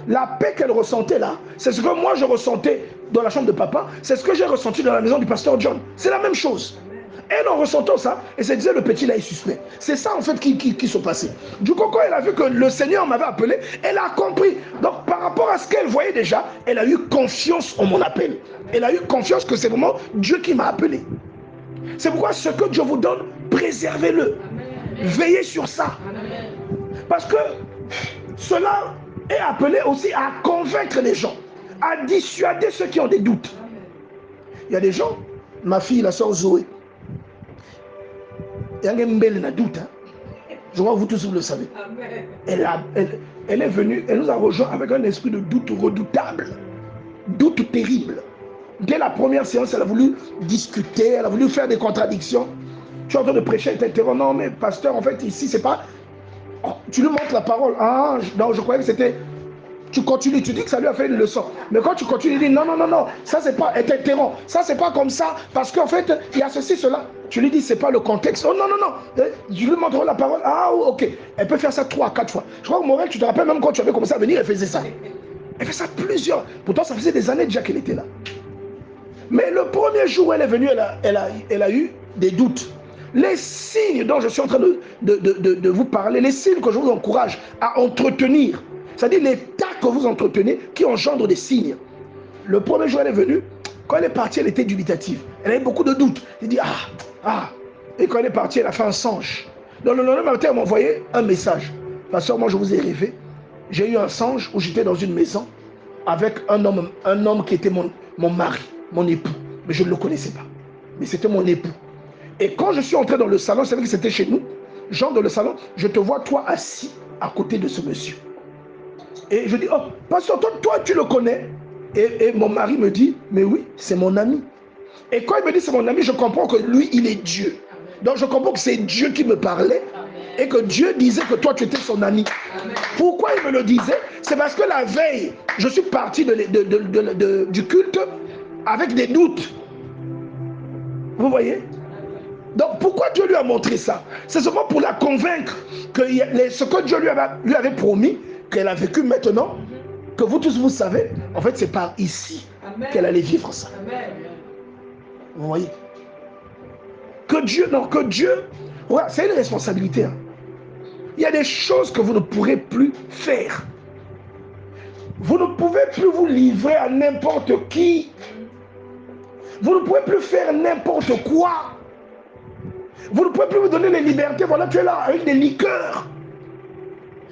La paix qu'elle ressentait là, c'est ce que moi je ressentais dans la chambre de papa, c'est ce que j'ai ressenti dans la maison du pasteur John. C'est la même chose. Elle en ressentant ça, et se disait le petit là est suspect. C'est ça en fait qui se passait. Du coup, quand elle a vu que le Seigneur m'avait appelé, elle a compris. Donc par rapport à ce qu'elle voyait déjà, elle a eu confiance en mon appel. Elle a eu confiance que c'est vraiment Dieu qui m'a appelé. C'est pourquoi ce que Dieu vous donne, préservez-le. Veillez sur ça. Parce que cela est appelé aussi à convaincre les gens, à dissuader ceux qui ont des doutes. Il y a des gens, ma fille, la sœur Zoé, il y a un bel doute. Je crois que vous tous vous le savez. Elle est venue, elle nous a rejoint avec un esprit de doute redoutable, doute terrible. Dès la première séance, elle a voulu discuter, elle a voulu faire des contradictions. Tu es en train de prêcher, elle t'interrompt. Non, mais pasteur, en fait, ici, c'est pas... Oh, tu lui montres la parole. Ah, non, je croyais que c'était... Tu continues, tu dis que ça lui a fait une leçon. Mais quand tu continues, il dit non, ça c'est pas... Elle t'interrompt. Ça c'est pas comme ça, parce qu'en fait, il y a ceci, cela. Tu lui dis, c'est pas le contexte. Oh non. Je lui montre la parole. Ah, ok. Elle peut faire ça 3 à 4 fois. Je crois que Morel, tu te rappelles, même quand tu avais commencé à venir, elle faisait ça. Elle fait ça plusieurs. Pourtant, ça faisait des années déjà qu'elle était là. Mais le premier jour où elle est venue, elle a eu des doutes. Les signes dont je suis en train de vous parler, les signes que je vous encourage à entretenir, c'est-à-dire l'état que vous entretenez qui engendre des signes. Le premier jour elle est venue, quand elle est partie, elle était dubitative. Elle avait beaucoup de doutes. Elle dit Et quand elle est partie, elle a fait un songe. Donc le lendemain matin, elle m'a envoyé un message. Pasteur, moi je vous ai rêvé. J'ai eu un songe où j'étais dans une maison avec un homme qui était mon mari, mon époux. Mais je ne le connaissais pas. Mais c'était mon époux. Et quand je suis entré dans le salon, c'est vrai que c'était chez nous, genre dans le salon, je te vois toi assis à côté de ce monsieur. Et je dis, oh, pasteur, toi tu le connais? Et mon mari me dit, mais oui, c'est mon ami. Et quand il me dit c'est mon ami, je comprends que lui, il est Dieu. Donc je comprends que c'est Dieu qui me parlait et que Dieu disait que toi tu étais son ami. Pourquoi il me le disait? C'est parce que la veille, je suis parti du culte avec des doutes. Vous voyez? Donc pourquoi Dieu lui a montré ça? C'est seulement pour la convaincre que ce que Dieu lui avait promis, qu'elle a vécu maintenant, que vous tous vous savez, en fait c'est par ici qu'elle allait vivre ça. Amen. Vous voyez? Que Dieu, voilà, c'est une responsabilité. Hein. Il y a des choses que vous ne pourrez plus faire. Vous ne pouvez plus vous livrer à n'importe qui. Vous ne pouvez plus faire n'importe quoi. Vous ne pouvez plus vous donner les libertés. Voilà, tu es là avec des liqueurs.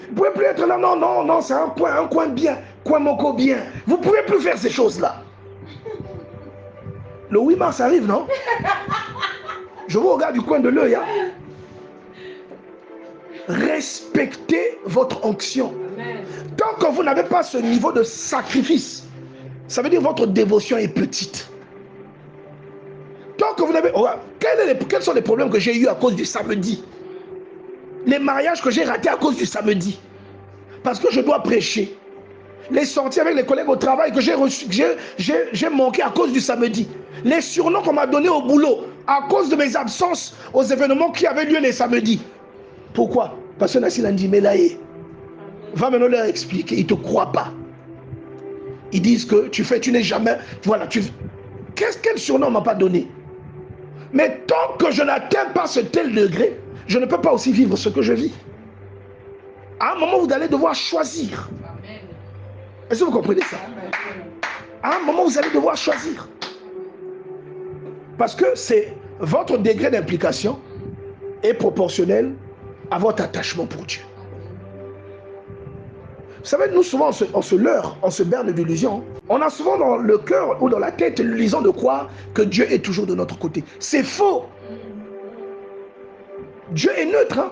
Vous ne pouvez plus être là. Non, non, non, c'est un coin bien. Coin moko bien. Vous ne pouvez plus faire ces choses-là. Le 8 mars arrive, non? Je vous regarde du coin de l'œil. Hein? Respectez votre onction. Tant que vous n'avez pas ce niveau de sacrifice, ça veut dire que votre dévotion est petite. Tant que vous n'avez... Quels sont les problèmes que j'ai eu à cause du samedi? Les mariages que j'ai ratés à cause du samedi. Parce que je dois prêcher. Les sorties avec les collègues au travail que j'ai manqué à cause du samedi. Les surnoms qu'on m'a donnés au boulot à cause de mes absences aux événements qui avaient lieu les samedis. Pourquoi? Parce que Nassil a dit, mais là, va maintenant leur expliquer. Ils ne te croient pas. Ils disent que tu n'es jamais... Voilà, quel surnom on ne m'a pas donné? Mais tant que je n'atteins pas ce tel degré, je ne peux pas aussi vivre ce que je vis. À un moment, vous allez devoir choisir. Est-ce que vous comprenez ça? À un moment, vous allez devoir choisir. Parce que c'est votre degré d'implication est proportionnel à votre attachement pour Dieu. Vous savez, nous souvent on se leurre, on se berne d'illusions. On a souvent dans le cœur ou dans la tête l'illusion de croire que Dieu est toujours de notre côté. C'est faux. Dieu est neutre. Hein?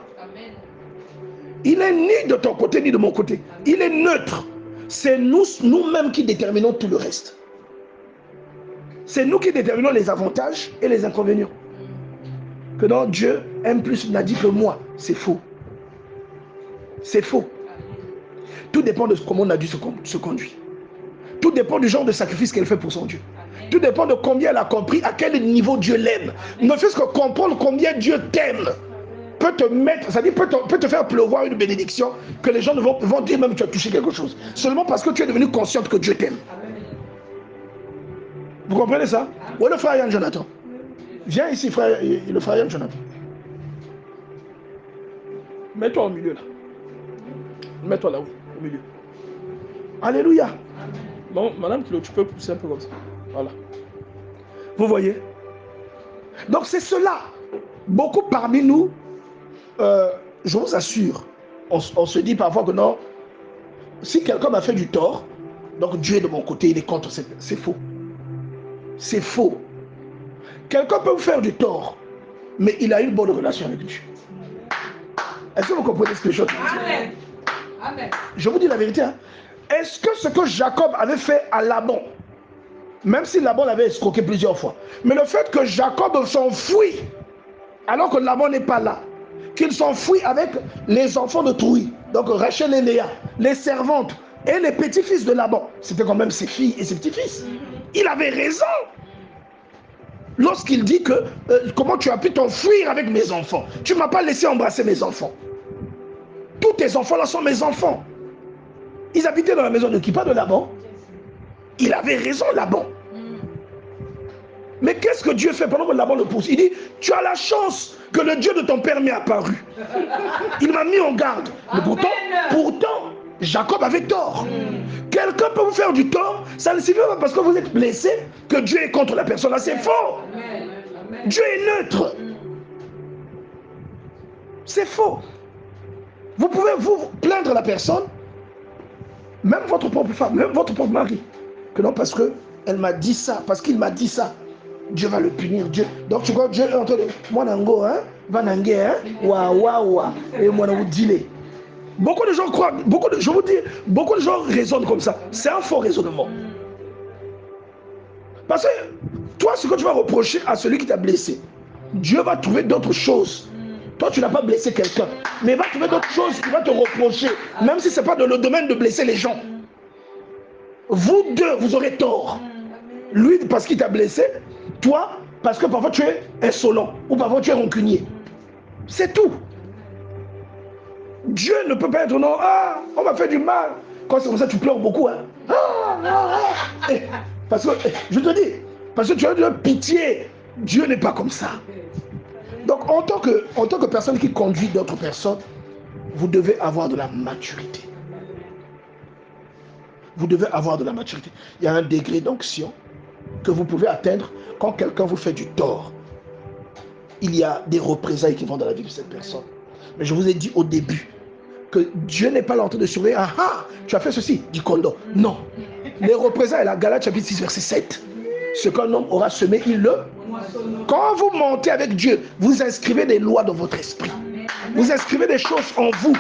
Il n'est ni de ton côté ni de mon côté. Il est neutre. C'est nous-mêmes qui déterminons tout le reste. C'est nous qui déterminons les avantages et les inconvénients. Que non, Dieu aime plus n'a dit que moi. C'est faux. C'est faux. Tout dépend de comment on a dû se conduire. Tout dépend du genre de sacrifice qu'elle fait pour son Dieu. Tout dépend de combien elle a compris, à quel niveau Dieu l'aime. Ne fût-ce que comprendre combien Dieu t'aime peut te mettre, c'est-à-dire peut te faire pleuvoir une bénédiction que les gens vont dire même que tu as touché quelque chose. Seulement parce que tu es devenu consciente que Dieu t'aime. Vous comprenez ça? Où est le frère Yann Jonathan? Viens ici, frère, le frère Yann Jonathan. Mets-toi au milieu là. Mets-toi là-haut, au milieu. Alléluia. Bon, madame Kilo, tu peux pousser un peu comme ça. Voilà. Vous voyez? Donc c'est cela. Beaucoup parmi nous, je vous assure, on se dit parfois que non, si quelqu'un m'a fait du tort, donc Dieu est de mon côté, il est contre. C'est faux. C'est faux. Quelqu'un peut vous faire du tort, mais il a une bonne relation avec Dieu. Est-ce que vous comprenez ce que je dis? Amen. Amen. Je vous dis la vérité. Hein? Est-ce que ce que Jacob avait fait à Laban, même si Laban l'avait escroqué plusieurs fois, mais le fait que Jacob s'enfuit, alors que Laban n'est pas là, qu'il s'enfuit avec les enfants de Trouille, donc Rachel et Léa, les servantes et les petits-fils de Laban, c'était quand même ses filles et ses petits-fils. Il avait raison lorsqu'il dit que comment tu as pu t'enfuir avec mes enfants? Tu ne m'as pas laissé embrasser mes enfants. Tous tes enfants là sont mes enfants. Ils habitaient dans la maison de qui? Pas de Laban. Il avait raison, Laban. Mais qu'est-ce que Dieu fait pendant que Laban le pousse? Il dit, tu as la chance que le Dieu de ton père m'ait apparu. Il m'a mis en garde. Mais pourtant, Jacob avait tort. Quelqu'un peut vous faire du tort, ça ne signifie pas parce que vous êtes blessé que Dieu est contre la personne. Là, c'est faux. Dieu est neutre. C'est faux. Vous pouvez vous plaindre la personne, même votre propre femme, même votre propre mari, que non, parce qu'elle m'a dit ça, parce qu'il m'a dit ça, Dieu va le punir. Dieu. Donc tu vois, Dieu est en train de moi nango, hein, va nangue, hein, wa, et moi nango dîner. Beaucoup de gens croient, je vous dis, beaucoup de gens raisonnent comme ça. C'est un faux raisonnement. Parce que toi, ce que tu vas reprocher à celui qui t'a blessé, Dieu va trouver d'autres choses. Toi, tu n'as pas blessé quelqu'un, mais il va trouver d'autres choses qu'il va te reprocher, même si ce n'est pas dans le domaine de blesser les gens. Vous deux, vous aurez tort. Lui, parce qu'il t'a blessé, toi, parce que parfois tu es insolent, ou parfois tu es rancunier. C'est tout. Dieu ne peut pas être non, ah, on m'a fait du mal. Quand c'est comme ça, tu pleures beaucoup. Hein? Parce que, je te dis, parce que tu as de pitié. Dieu n'est pas comme ça. Donc, en tant que personne qui conduit d'autres personnes, vous devez avoir de la maturité. Vous devez avoir de la maturité. Il y a un degré d'onction que vous pouvez atteindre quand quelqu'un vous fait du tort. il y a des représailles qui vont dans la vie de cette personne. Mais je vous ai dit au début que Dieu n'est pas là en train de surveiller. Ah ah, tu as fait ceci, dit Kondo. Non. Les représailles, la Galates chapitre 6, verset 7. Ce qu'un homme aura semé, il le... Quand vous montez avec Dieu, vous inscrivez des lois dans votre esprit. Vous inscrivez des choses en vous.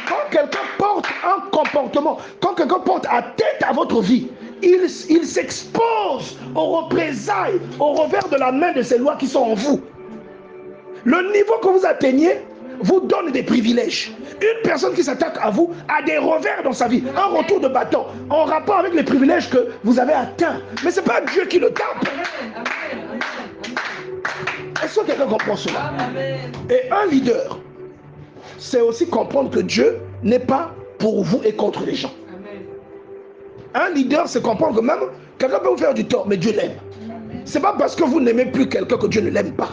Quand quelqu'un porte un comportement, quand quelqu'un porte atteinte à votre vie, il s'expose aux représailles, au revers de la main de ces lois qui sont en vous. Le niveau que vous atteignez vous donne des privilèges. Une personne qui s'attaque à vous a des revers dans sa vie, un retour de bâton, en rapport avec les privilèges que vous avez atteints. Mais ce n'est pas Dieu qui le tape. Est-ce que quelqu'un comprend cela? Et un leader, c'est aussi comprendre que Dieu n'est pas pour vous et contre les gens. Un leader, c'est comprendre que même quelqu'un peut vous faire du tort, mais Dieu l'aime. Ce n'est pas parce que vous n'aimez plus quelqu'un que Dieu ne l'aime pas.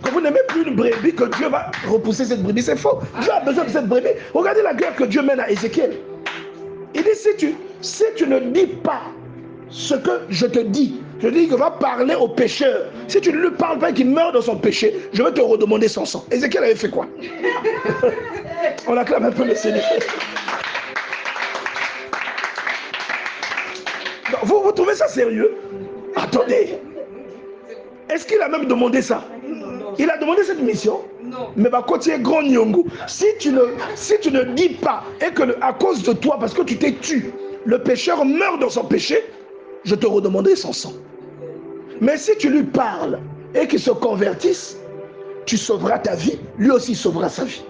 Que vous n'aimez plus une brebis, que Dieu va repousser cette brebis. C'est faux. Dieu a besoin de cette brebis. Regardez la guerre que Dieu mène à Ézéchiel. Il dit, si tu ne dis pas ce que je te dis, je dis qu'il va parler au pécheur. Si tu ne lui parles pas et qu'il meurt dans son péché, je vais te redemander son sang. Ézéchiel avait fait quoi? On acclame un peu le Seigneur. Vous trouvez ça sérieux? Attendez. Est-ce qu'il a même demandé ça? Il a demandé cette mission? Non. Mais bah, quand tu es grand Nyongo, si tu ne dis pas et que à cause de toi, parce que tu t'es tué, le pécheur meurt dans son péché, je te redemanderai son sang. Mais si tu lui parles et qu'il se convertisse, tu sauveras ta vie, lui aussi sauvera sa vie.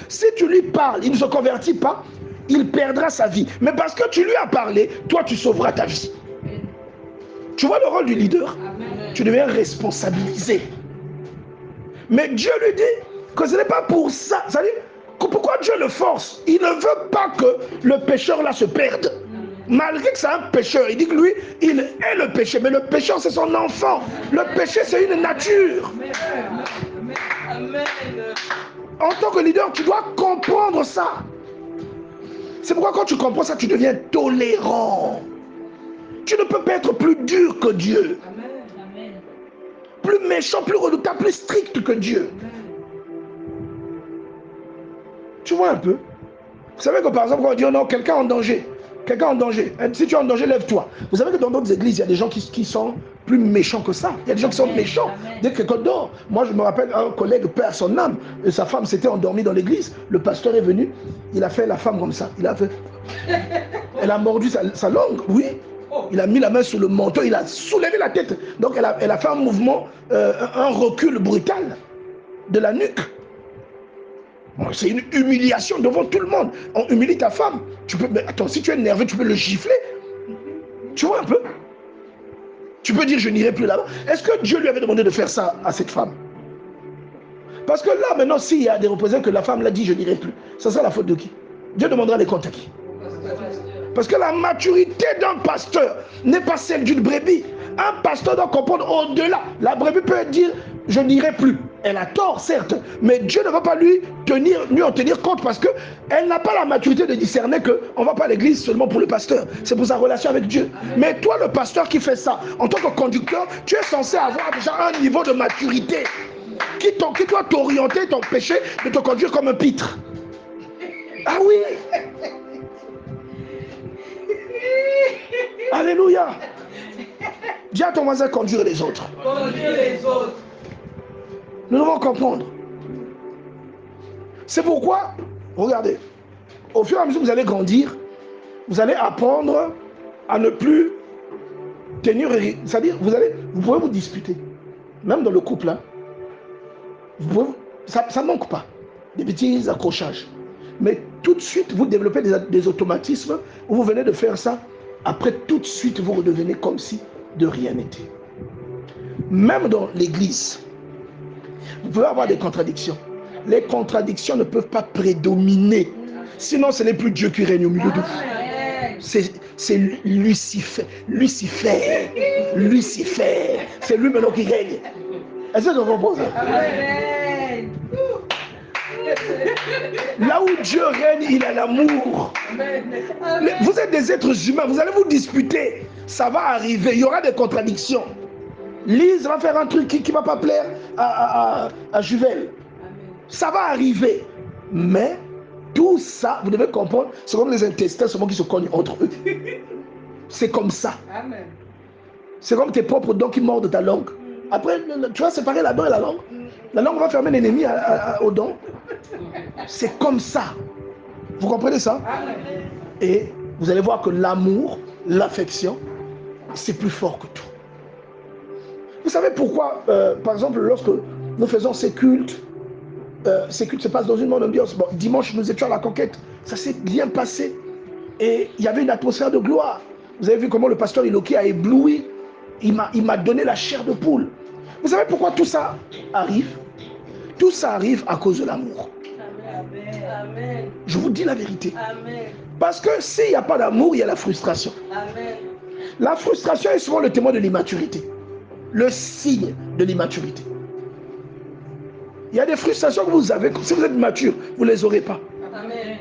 Si tu lui parles, il ne se convertit pas, il perdra sa vie. Mais parce que tu lui as parlé, toi tu sauveras ta vie. Tu vois le rôle du leader? Tu deviens responsabilisé. Mais Dieu lui dit que ce n'est pas pour ça. C'est-à-dire, pourquoi Dieu le force? Il ne veut pas que le pécheur là se perde. Malgré que c'est un pécheur, il dit que lui, il est le péché. Mais le pécheur, c'est son enfant. Le péché, c'est une nature. En tant que leader, tu dois comprendre ça. C'est pourquoi quand tu comprends ça, tu deviens tolérant. Tu ne peux pas être plus dur que Dieu. Plus méchant, plus redoutable, plus strict que Dieu. Tu vois un peu? Vous savez que par exemple, quand on dit oh non, quelqu'un en danger. Quelqu'un en danger. Si tu es en danger, lève-toi. Vous savez que dans d'autres églises, il y a des gens qui sont plus méchants que ça. Il y a des gens qui sont méchants. Dès que quelqu'un dort. Moi, je me rappelle un collègue perd son âme. Et sa femme s'était endormie dans l'église. Le pasteur est venu. Il a fait la femme comme ça. Il a fait. Elle a mordu sa langue. Oui. Il a mis la main sur le menton. Il a soulevé la tête. Donc, elle a fait un mouvement, un recul brutal de la nuque. C'est une humiliation devant tout le monde. On humilie ta femme. Mais attends, si tu es nerveux, tu peux le gifler. Tu vois un peu? Tu peux dire, je n'irai plus là-bas. Est-ce que Dieu lui avait demandé de faire ça à cette femme? Parce que là, maintenant, s'il y a des représentants que la femme l'a dit, je n'irai plus. Ça sera la faute de qui? Dieu demandera les comptes à qui? Parce que la maturité d'un pasteur n'est pas celle d'une brebis. Un pasteur doit comprendre au-delà. La brebis peut dire, je n'irai plus. Elle a tort, certes, mais Dieu ne va pas lui en tenir compte parce qu'elle n'a pas la maturité de discerner qu'on ne va pas à l'église seulement pour le pasteur. C'est pour sa relation avec Dieu. Mais toi, le pasteur qui fait ça, en tant que conducteur, tu es censé avoir déjà un niveau de maturité qui doit t'orienter ton péché de te conduire comme un pitre. Ah oui! Alléluia! Dis à ton voisin conduire les autres. Conduire les autres. Nous devons comprendre. C'est pourquoi, regardez, au fur et à mesure que vous allez grandir, vous allez apprendre à ne plus tenir, c'est-à-dire vous pouvez vous disputer, même dans le couple, hein, ça ne manque pas, des petits accrochages. Mais tout de suite, vous développez des automatismes où vous venez de faire ça, après tout de suite, vous redevenez comme si de rien n'était. Même dans l'église, vous pouvez avoir des contradictions. Les contradictions ne peuvent pas prédominer. Sinon, ce n'est plus Dieu qui règne au milieu de vous. C'est Lucifer. Lucifer. C'est lui maintenant qui règne. Est-ce que vous comprenez ça? Là où Dieu règne, il a l'amour. Vous êtes des êtres humains, vous allez vous disputer. Ça va arriver, il y aura des contradictions. Lise va faire un truc qui ne va pas plaire à Juvel. Ça va arriver. Mais tout ça, vous devez comprendre, c'est comme les intestins seulement qui se cognent entre eux. C'est comme ça. Amen. C'est comme tes propres dents qui mordent ta langue. Après, tu vas séparer la dent et la langue. La langue va fermer l'ennemi aux dents. C'est comme ça. Vous comprenez ça? Amen. Et vous allez voir que l'amour, l'affection, c'est plus fort que tout. Vous savez pourquoi, par exemple, lorsque nous faisons ces cultes se passent dans une bonne ambiance. Bon, dimanche, nous étions à la conquête. Ça s'est bien passé. Et il y avait une atmosphère de gloire. Vous avez vu comment le pasteur Iloki a ébloui. Il m'a donné la chair de poule. Vous savez pourquoi tout ça arrive? Tout ça arrive à cause de l'amour. Amen. Je vous dis la vérité. Amen. Parce que s'il n'y a pas d'amour, il y a la frustration. Amen. La frustration est souvent le témoin de l'immaturité. Le signe de l'immaturité. Il y a des frustrations que vous avez. Si vous êtes mature, vous ne les aurez pas. Amen.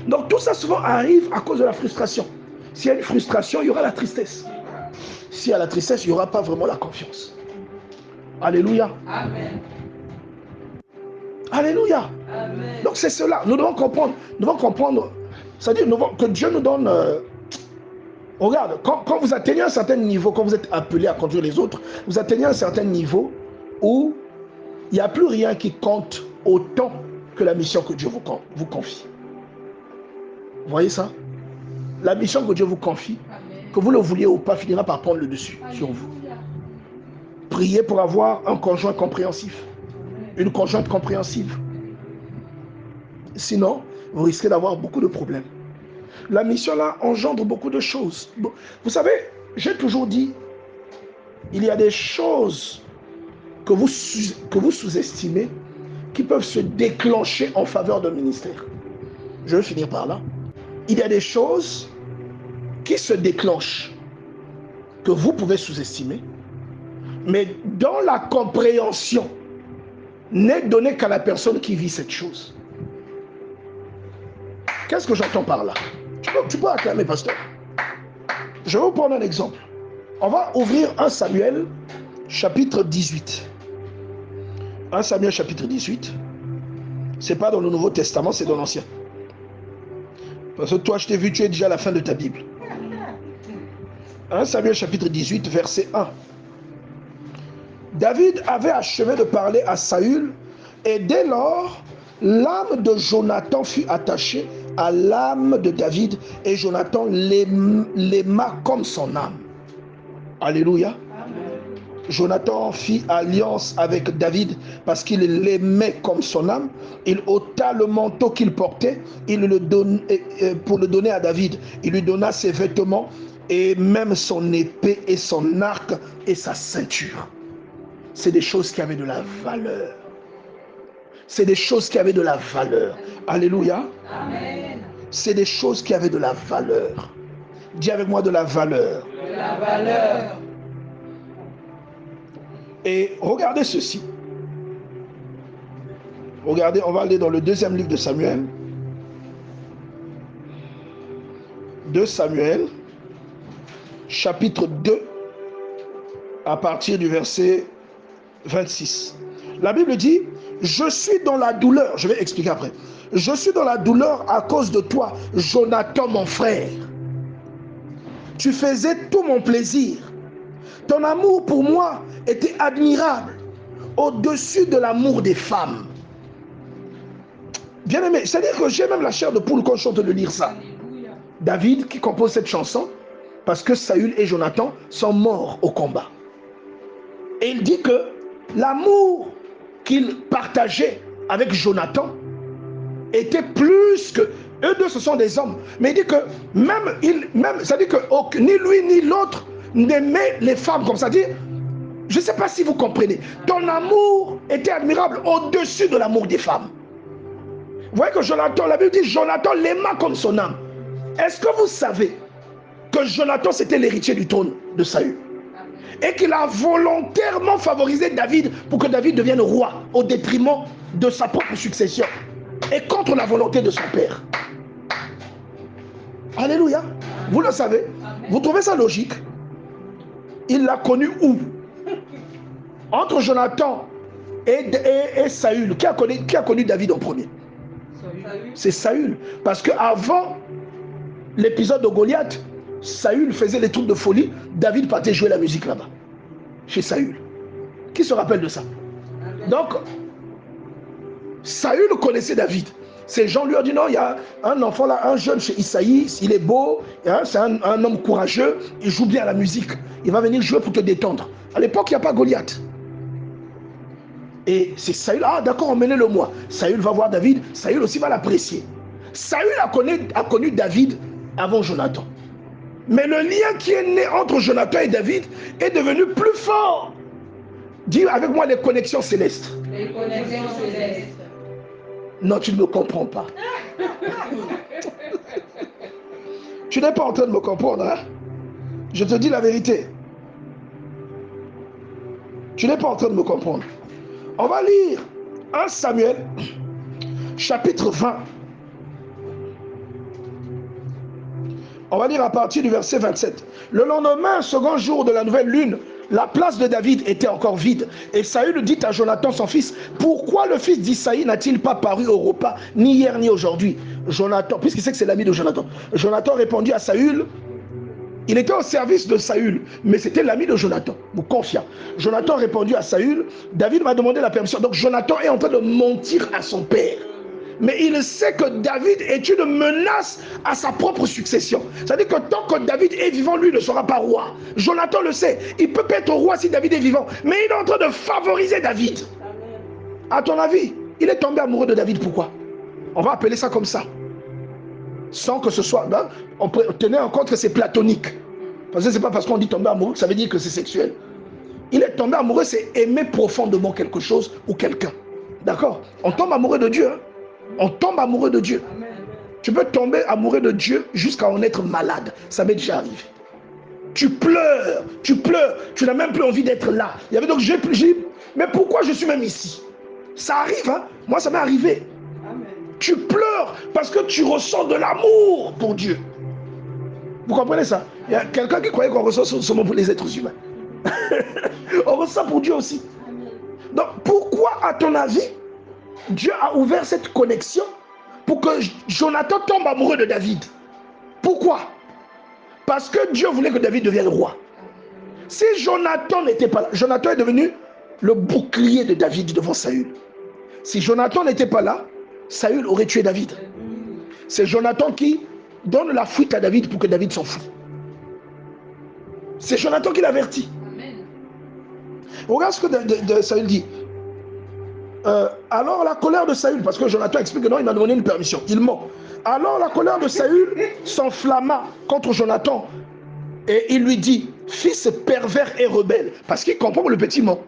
Donc tout ça souvent arrive à cause de la frustration. S'il y a une frustration, il y aura la tristesse. S'il y a la tristesse, il n'y aura pas vraiment la confiance. Alléluia. Amen. Alléluia. Amen. Donc c'est cela. Nous devons comprendre. C'est-à-dire que Dieu nous donne... regarde, quand vous atteignez un certain niveau, quand vous êtes appelé à conduire les autres, vous atteignez un certain niveau où il n'y a plus rien qui compte autant que la mission que Dieu vous confie. Vous voyez ça? La mission que Dieu vous confie, que vous le vouliez ou pas, finira par prendre le dessus sur vous. Priez pour avoir un conjoint compréhensif, une conjointe compréhensive. Sinon, vous risquez d'avoir beaucoup de problèmes. La mission là engendre beaucoup de choses. Vous savez, j'ai toujours dit, il y a des choses que vous sous-estimez qui peuvent se déclencher en faveur d'un ministère. Je vais finir par là. Il y a des choses qui se déclenchent que vous pouvez sous-estimer, mais dont la compréhension n'est donnée qu'à la personne qui vit cette chose. Qu'est-ce que j'entends par là? Tu peux acclamer, pasteur. Je vais vous prendre un exemple. On va ouvrir 1 Samuel, chapitre 18. 1 Samuel, chapitre 18. Ce n'est pas dans le Nouveau Testament, c'est dans l'Ancien. Parce que toi, je t'ai vu, tu es déjà à la fin de ta Bible. 1 Samuel, chapitre 18, verset 1. David avait achevé de parler à Saül, et dès lors, l'âme de Jonathan fut attachée à l'âme de David, et Jonathan l'aima comme son âme. Alléluia. Jonathan fit alliance avec David parce qu'il l'aimait comme son âme. Il ôta le manteau qu'il portait pour le donner à David. Il lui donna ses vêtements et même son épée et son arc et sa ceinture. C'est des choses qui avaient de la valeur. C'est des choses qui avaient de la valeur. Alléluia. Amen. C'est des choses qui avaient de la valeur. Dis avec moi de la valeur. De la valeur. Et regardez ceci. Regardez, on va aller dans le deuxième livre de Samuel. 2 Samuel, chapitre 2, à partir du verset 26. La Bible dit, je suis dans la douleur. Je vais expliquer après. Je suis dans la douleur à cause de toi, Jonathan, mon frère. Tu faisais tout mon plaisir. Ton amour pour moi était admirable, au-dessus de l'amour des femmes. Bien aimé, c'est-à-dire que j'ai même la chair de poule quand je chante de lire ça. Alléluia. David qui compose cette chanson parce que Saül et Jonathan sont morts au combat. Et il dit que l'amour qu'il partageait avec Jonathan était plus que... Eux deux, ce sont des hommes. Mais il dit que c'est-à-dire que ni lui ni l'autre n'aimait les femmes comme ça. Dit, je ne sais pas si vous comprenez. Ton amour était admirable au-dessus de l'amour des femmes. Vous voyez que Jonathan, la Bible dit, Jonathan l'aima comme son âme. Est-ce que vous savez que Jonathan, c'était l'héritier du trône de Saül? Et qu'il a volontairement favorisé David pour que David devienne roi au détriment de sa propre succession et contre la volonté de son père. Alléluia. Vous le savez. Vous trouvez ça logique? Il l'a connu où? Entre Jonathan et Saül, qui a connu David en premier? C'est Saül. Parce qu'avant l'épisode de Goliath, Saül faisait les trucs de folie, David partait jouer la musique là-bas, chez Saül. Qui se rappelle de ça? Donc, Saül connaissait David. Ces gens lui ont dit non, il y a un enfant là, un jeune chez Isaïe, il est beau, hein, c'est un homme courageux, il joue bien à la musique, il va venir jouer pour te détendre. À l'époque, il n'y a pas Goliath. Et c'est Saül, ah d'accord, emmenez-le moi. Saül va voir David, Saül aussi va l'apprécier. Saül a connu David avant Jonathan. Mais le lien qui est né entre Jonathan et David est devenu plus fort. Dis avec moi les connexions célestes. Les connexions célestes. Non, tu ne me comprends pas. Tu n'es pas en train de me comprendre, hein? Je te dis la vérité. Tu n'es pas en train de me comprendre. On va lire 1 Samuel, chapitre 20. On va lire à partir du verset 27. Le lendemain, second jour de la nouvelle lune, la place de David était encore vide. Et Saül dit à Jonathan, son fils, pourquoi le fils d'Isaïe n'a-t-il pas paru au repas, ni hier ni aujourd'hui? Jonathan, puisqu'il sait que c'est l'ami de Jonathan. Jonathan répondit à Saül, il était au service de Saül, mais c'était l'ami de Jonathan, vous confiant. Jonathan répondit à Saül, David m'a demandé la permission. Donc Jonathan est en train de mentir à son père. Mais il sait que David est une menace à sa propre succession. C'est-à-dire que tant que David est vivant, lui ne sera pas roi. Jonathan le sait. Il peut pas être roi si David est vivant. Mais il est en train de favoriser David. À ton avis, il est tombé amoureux de David. Pourquoi? On va appeler ça comme ça. Sans que ce soit... Ben, on peut tenir en compte que c'est platonique. Parce que ce n'est pas parce qu'on dit tomber amoureux que ça veut dire que c'est sexuel. Il est tombé amoureux, c'est aimer profondément quelque chose ou quelqu'un. D'accord? On tombe amoureux de Dieu. Hein? On tombe amoureux de Dieu. Tu peux tomber amoureux de Dieu jusqu'à en être malade. Ça m'est déjà arrivé. Tu pleures, tu n'as même plus envie d'être là. Il y avait donc mais pourquoi je suis même ici? Ça arrive, hein? Moi ça m'est arrivé. Amen. Tu pleures parce que tu ressens de l'amour pour Dieu. Vous comprenez ça? Il y a quelqu'un qui croyait qu'on ressent seulement pour les êtres humains. On ressent pour Dieu aussi. Amen. Donc pourquoi, à ton avis, Dieu a ouvert cette connexion pour que Jonathan tombe amoureux de David? Pourquoi? Parce que Dieu voulait que David devienne roi. Si Jonathan n'était pas là, Jonathan est devenu le bouclier de David devant Saül. Si Jonathan n'était pas là, Saül aurait tué David. C'est Jonathan qui donne la fuite à David pour que David s'enfuit. C'est Jonathan qui l'avertit. Regarde ce que Saül dit. Alors la colère de Saül, parce que Jonathan explique que non, il m'a donné une permission, il ment. Alors la colère de Saül s'enflamma contre Jonathan et il lui dit, fils pervers et rebelle, parce qu'il comprend le petit ment.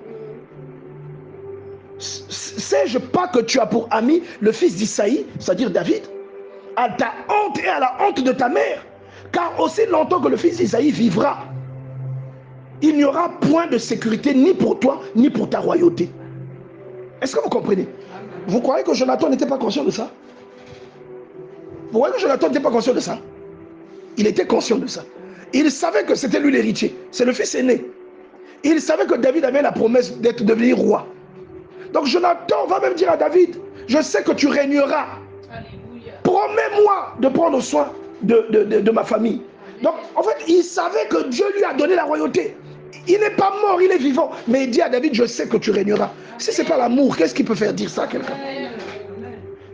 Sais-je pas que tu as pour ami le fils d'Isaïe, c'est-à-dire David, à ta honte et à la honte de ta mère, car aussi longtemps que le fils d'Isaïe vivra, il n'y aura point de sécurité ni pour toi ni pour ta royauté. Est-ce que vous comprenez? Vous croyez que Jonathan n'était pas conscient de ça? Vous croyez que Jonathan n'était pas conscient de ça? Il était conscient de ça. Il savait que c'était lui l'héritier. C'est le fils aîné. Il savait que David avait la promesse d'être devenu roi. Donc Jonathan va même dire à David, je sais que tu régneras. Promets-moi de prendre soin de ma famille. Donc en fait, il savait que Dieu lui a donné la royauté. Il n'est pas mort, il est vivant. Mais il dit à David, je sais que tu régneras. Si ce n'est pas l'amour, qu'est-ce qui peut faire dire ça à quelqu'un?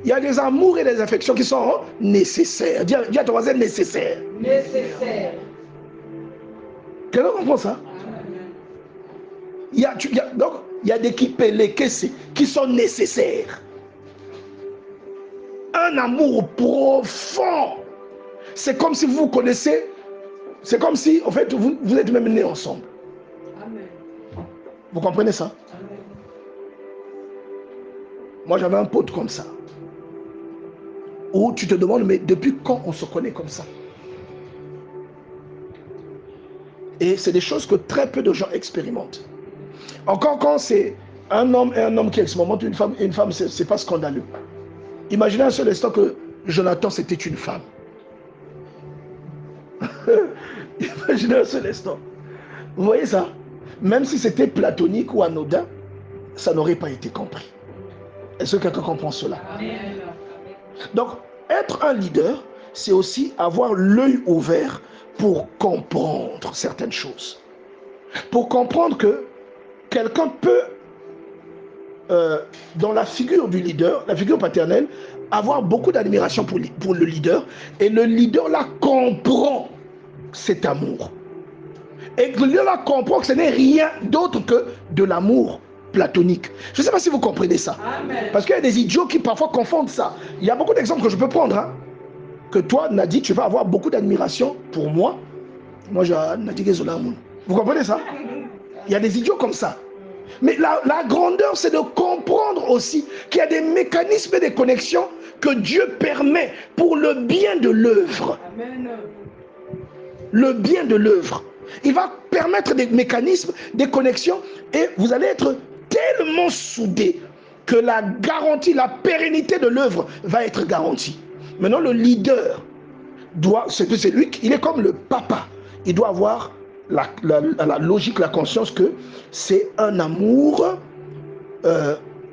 Il y a des amours et des affections qui sont nécessaires. Dis à ton voisin, nécessaires. Nécessaire. Quelqu'un comprend ça? Donc, il y a des qui sont nécessaires. Un amour profond. C'est comme si vous vous connaissez. C'est comme si, en fait, vous êtes même nés ensemble. Amen. Vous comprenez ça? Amen. Moi, j'avais un pote comme ça. Où tu te demandes, mais depuis quand on se connaît comme ça? Et c'est des choses que très peu de gens expérimentent. Encore quand c'est un homme et un homme qui expérimentent une femme, c'est pas scandaleux. Imaginez un seul instant que Jonathan, c'était une femme. Imaginez un seul instant. Vous voyez ça? même si c'était platonique ou anodin, ça n'aurait pas été compris. Est-ce que quelqu'un comprend cela? Amen. Donc, être un leader, c'est aussi avoir l'œil ouvert pour comprendre certaines choses. Pour comprendre que quelqu'un peut, dans la figure du leader, la figure paternelle, avoir beaucoup d'admiration pour le leader, et le leader là comprend cet amour. Et le leader là comprend que ce n'est rien d'autre que de l'amour platonique. Je ne sais pas si vous comprenez ça. Amen. Parce qu'il y a des idiots qui parfois confondent ça. Il y a beaucoup d'exemples que je peux prendre. Hein. Que toi, Nadi, tu vas avoir beaucoup d'admiration pour moi. Moi, j'ai Nadi Gezolamoun. Vous comprenez ça? Il y a des idiots comme ça. Mais la grandeur, c'est de comprendre aussi qu'il y a des mécanismes et des connexions que Dieu permet pour le bien de l'œuvre. Amen. Le bien de l'œuvre. Il va permettre des mécanismes, des connexions, et vous allez être tellement soudés que la garantie, la pérennité de l'œuvre va être garantie. Maintenant, le leader doit, c'est lui, il est comme le papa. Il doit avoir la logique, la conscience que c'est un amour,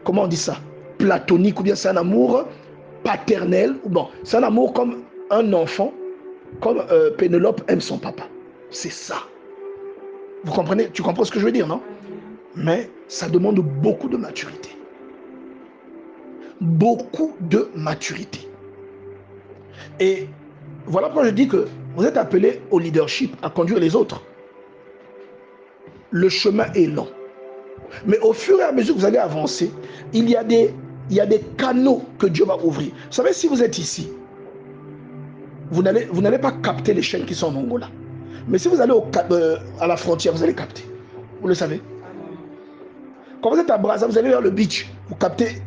comment on dit ça, platonique, ou bien c'est un amour paternel, ou bon, c'est un amour comme un enfant, comme Pénélope aime son papa. C'est ça. Vous comprenez? Tu comprends ce que je veux dire, non? Mais ça demande beaucoup de maturité. Beaucoup de maturité. Et voilà pourquoi je dis que vous êtes appelés au leadership, à conduire les autres. Le chemin est long. Mais au fur et à mesure que vous allez avancer, il y a des canaux que Dieu va ouvrir. Vous savez, si vous êtes ici, vous n'allez pas capter les chaînes qui sont en Angola. Mais si vous allez à la frontière, vous allez capter. Vous le savez. Quand vous êtes à Brazza, vous allez vers le beach. Vous captez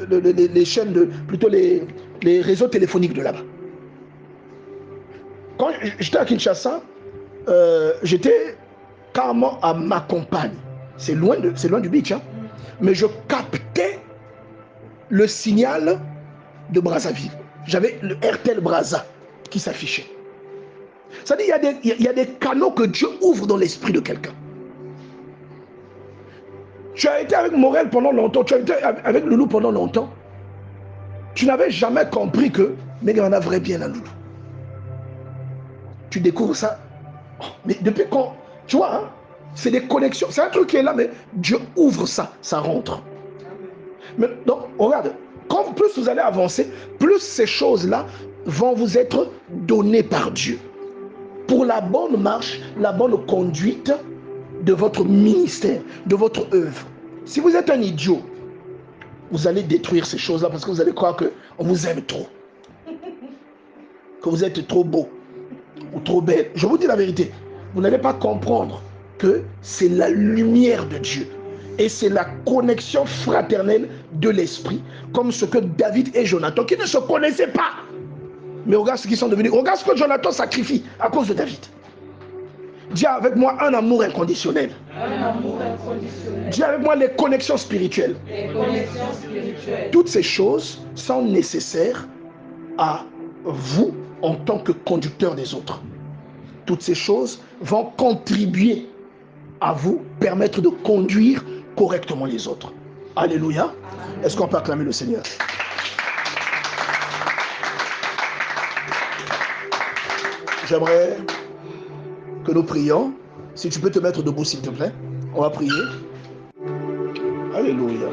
les chaînes, plutôt les réseaux téléphoniques de là-bas. Quand j'étais à Kinshasa, j'étais carrément à ma campagne. C'est loin du beach. Hein? Mais je captais le signal de Brazzaville. J'avais le RTL Brazza qui s'affichait. Ça dit, il y a des canaux que Dieu ouvre dans l'esprit de quelqu'un. Tu as été avec Morel pendant longtemps, tu as été avec Loulou pendant longtemps. Tu n'avais jamais compris que, mais il y en a vrai bien la Loulou. Tu découvres ça. Oh, mais depuis quand, tu vois, hein, c'est des connexions. C'est un truc qui est là, mais Dieu ouvre ça, ça rentre. Mais, donc, regarde, quand plus vous allez avancer, plus ces choses-là vont vous être données par Dieu. Pour la bonne marche, la bonne conduite de votre ministère, de votre œuvre. Si vous êtes un idiot, vous allez détruire ces choses-là parce que vous allez croire qu'on vous aime trop. Que vous êtes trop beau ou trop belle. Je vous dis la vérité. Vous n'allez pas comprendre que c'est la lumière de Dieu. Et c'est la connexion fraternelle de l'esprit. Comme ce que David et Jonathan, qui ne se connaissaient pas. Mais regarde ce qu'ils sont devenus. Regarde ce que Jonathan sacrifie à cause de David. Dis avec moi un amour inconditionnel. Un amour inconditionnel. Dis avec moi les connexions spirituelles. Les connexions spirituelles. Toutes ces choses sont nécessaires à vous en tant que conducteur des autres. Toutes ces choses vont contribuer à vous permettre de conduire correctement les autres. Alléluia. Est-ce qu'on peut acclamer le Seigneur? J'aimerais que nous prions. Si tu peux te mettre debout, s'il te plaît. On va prier. Alléluia.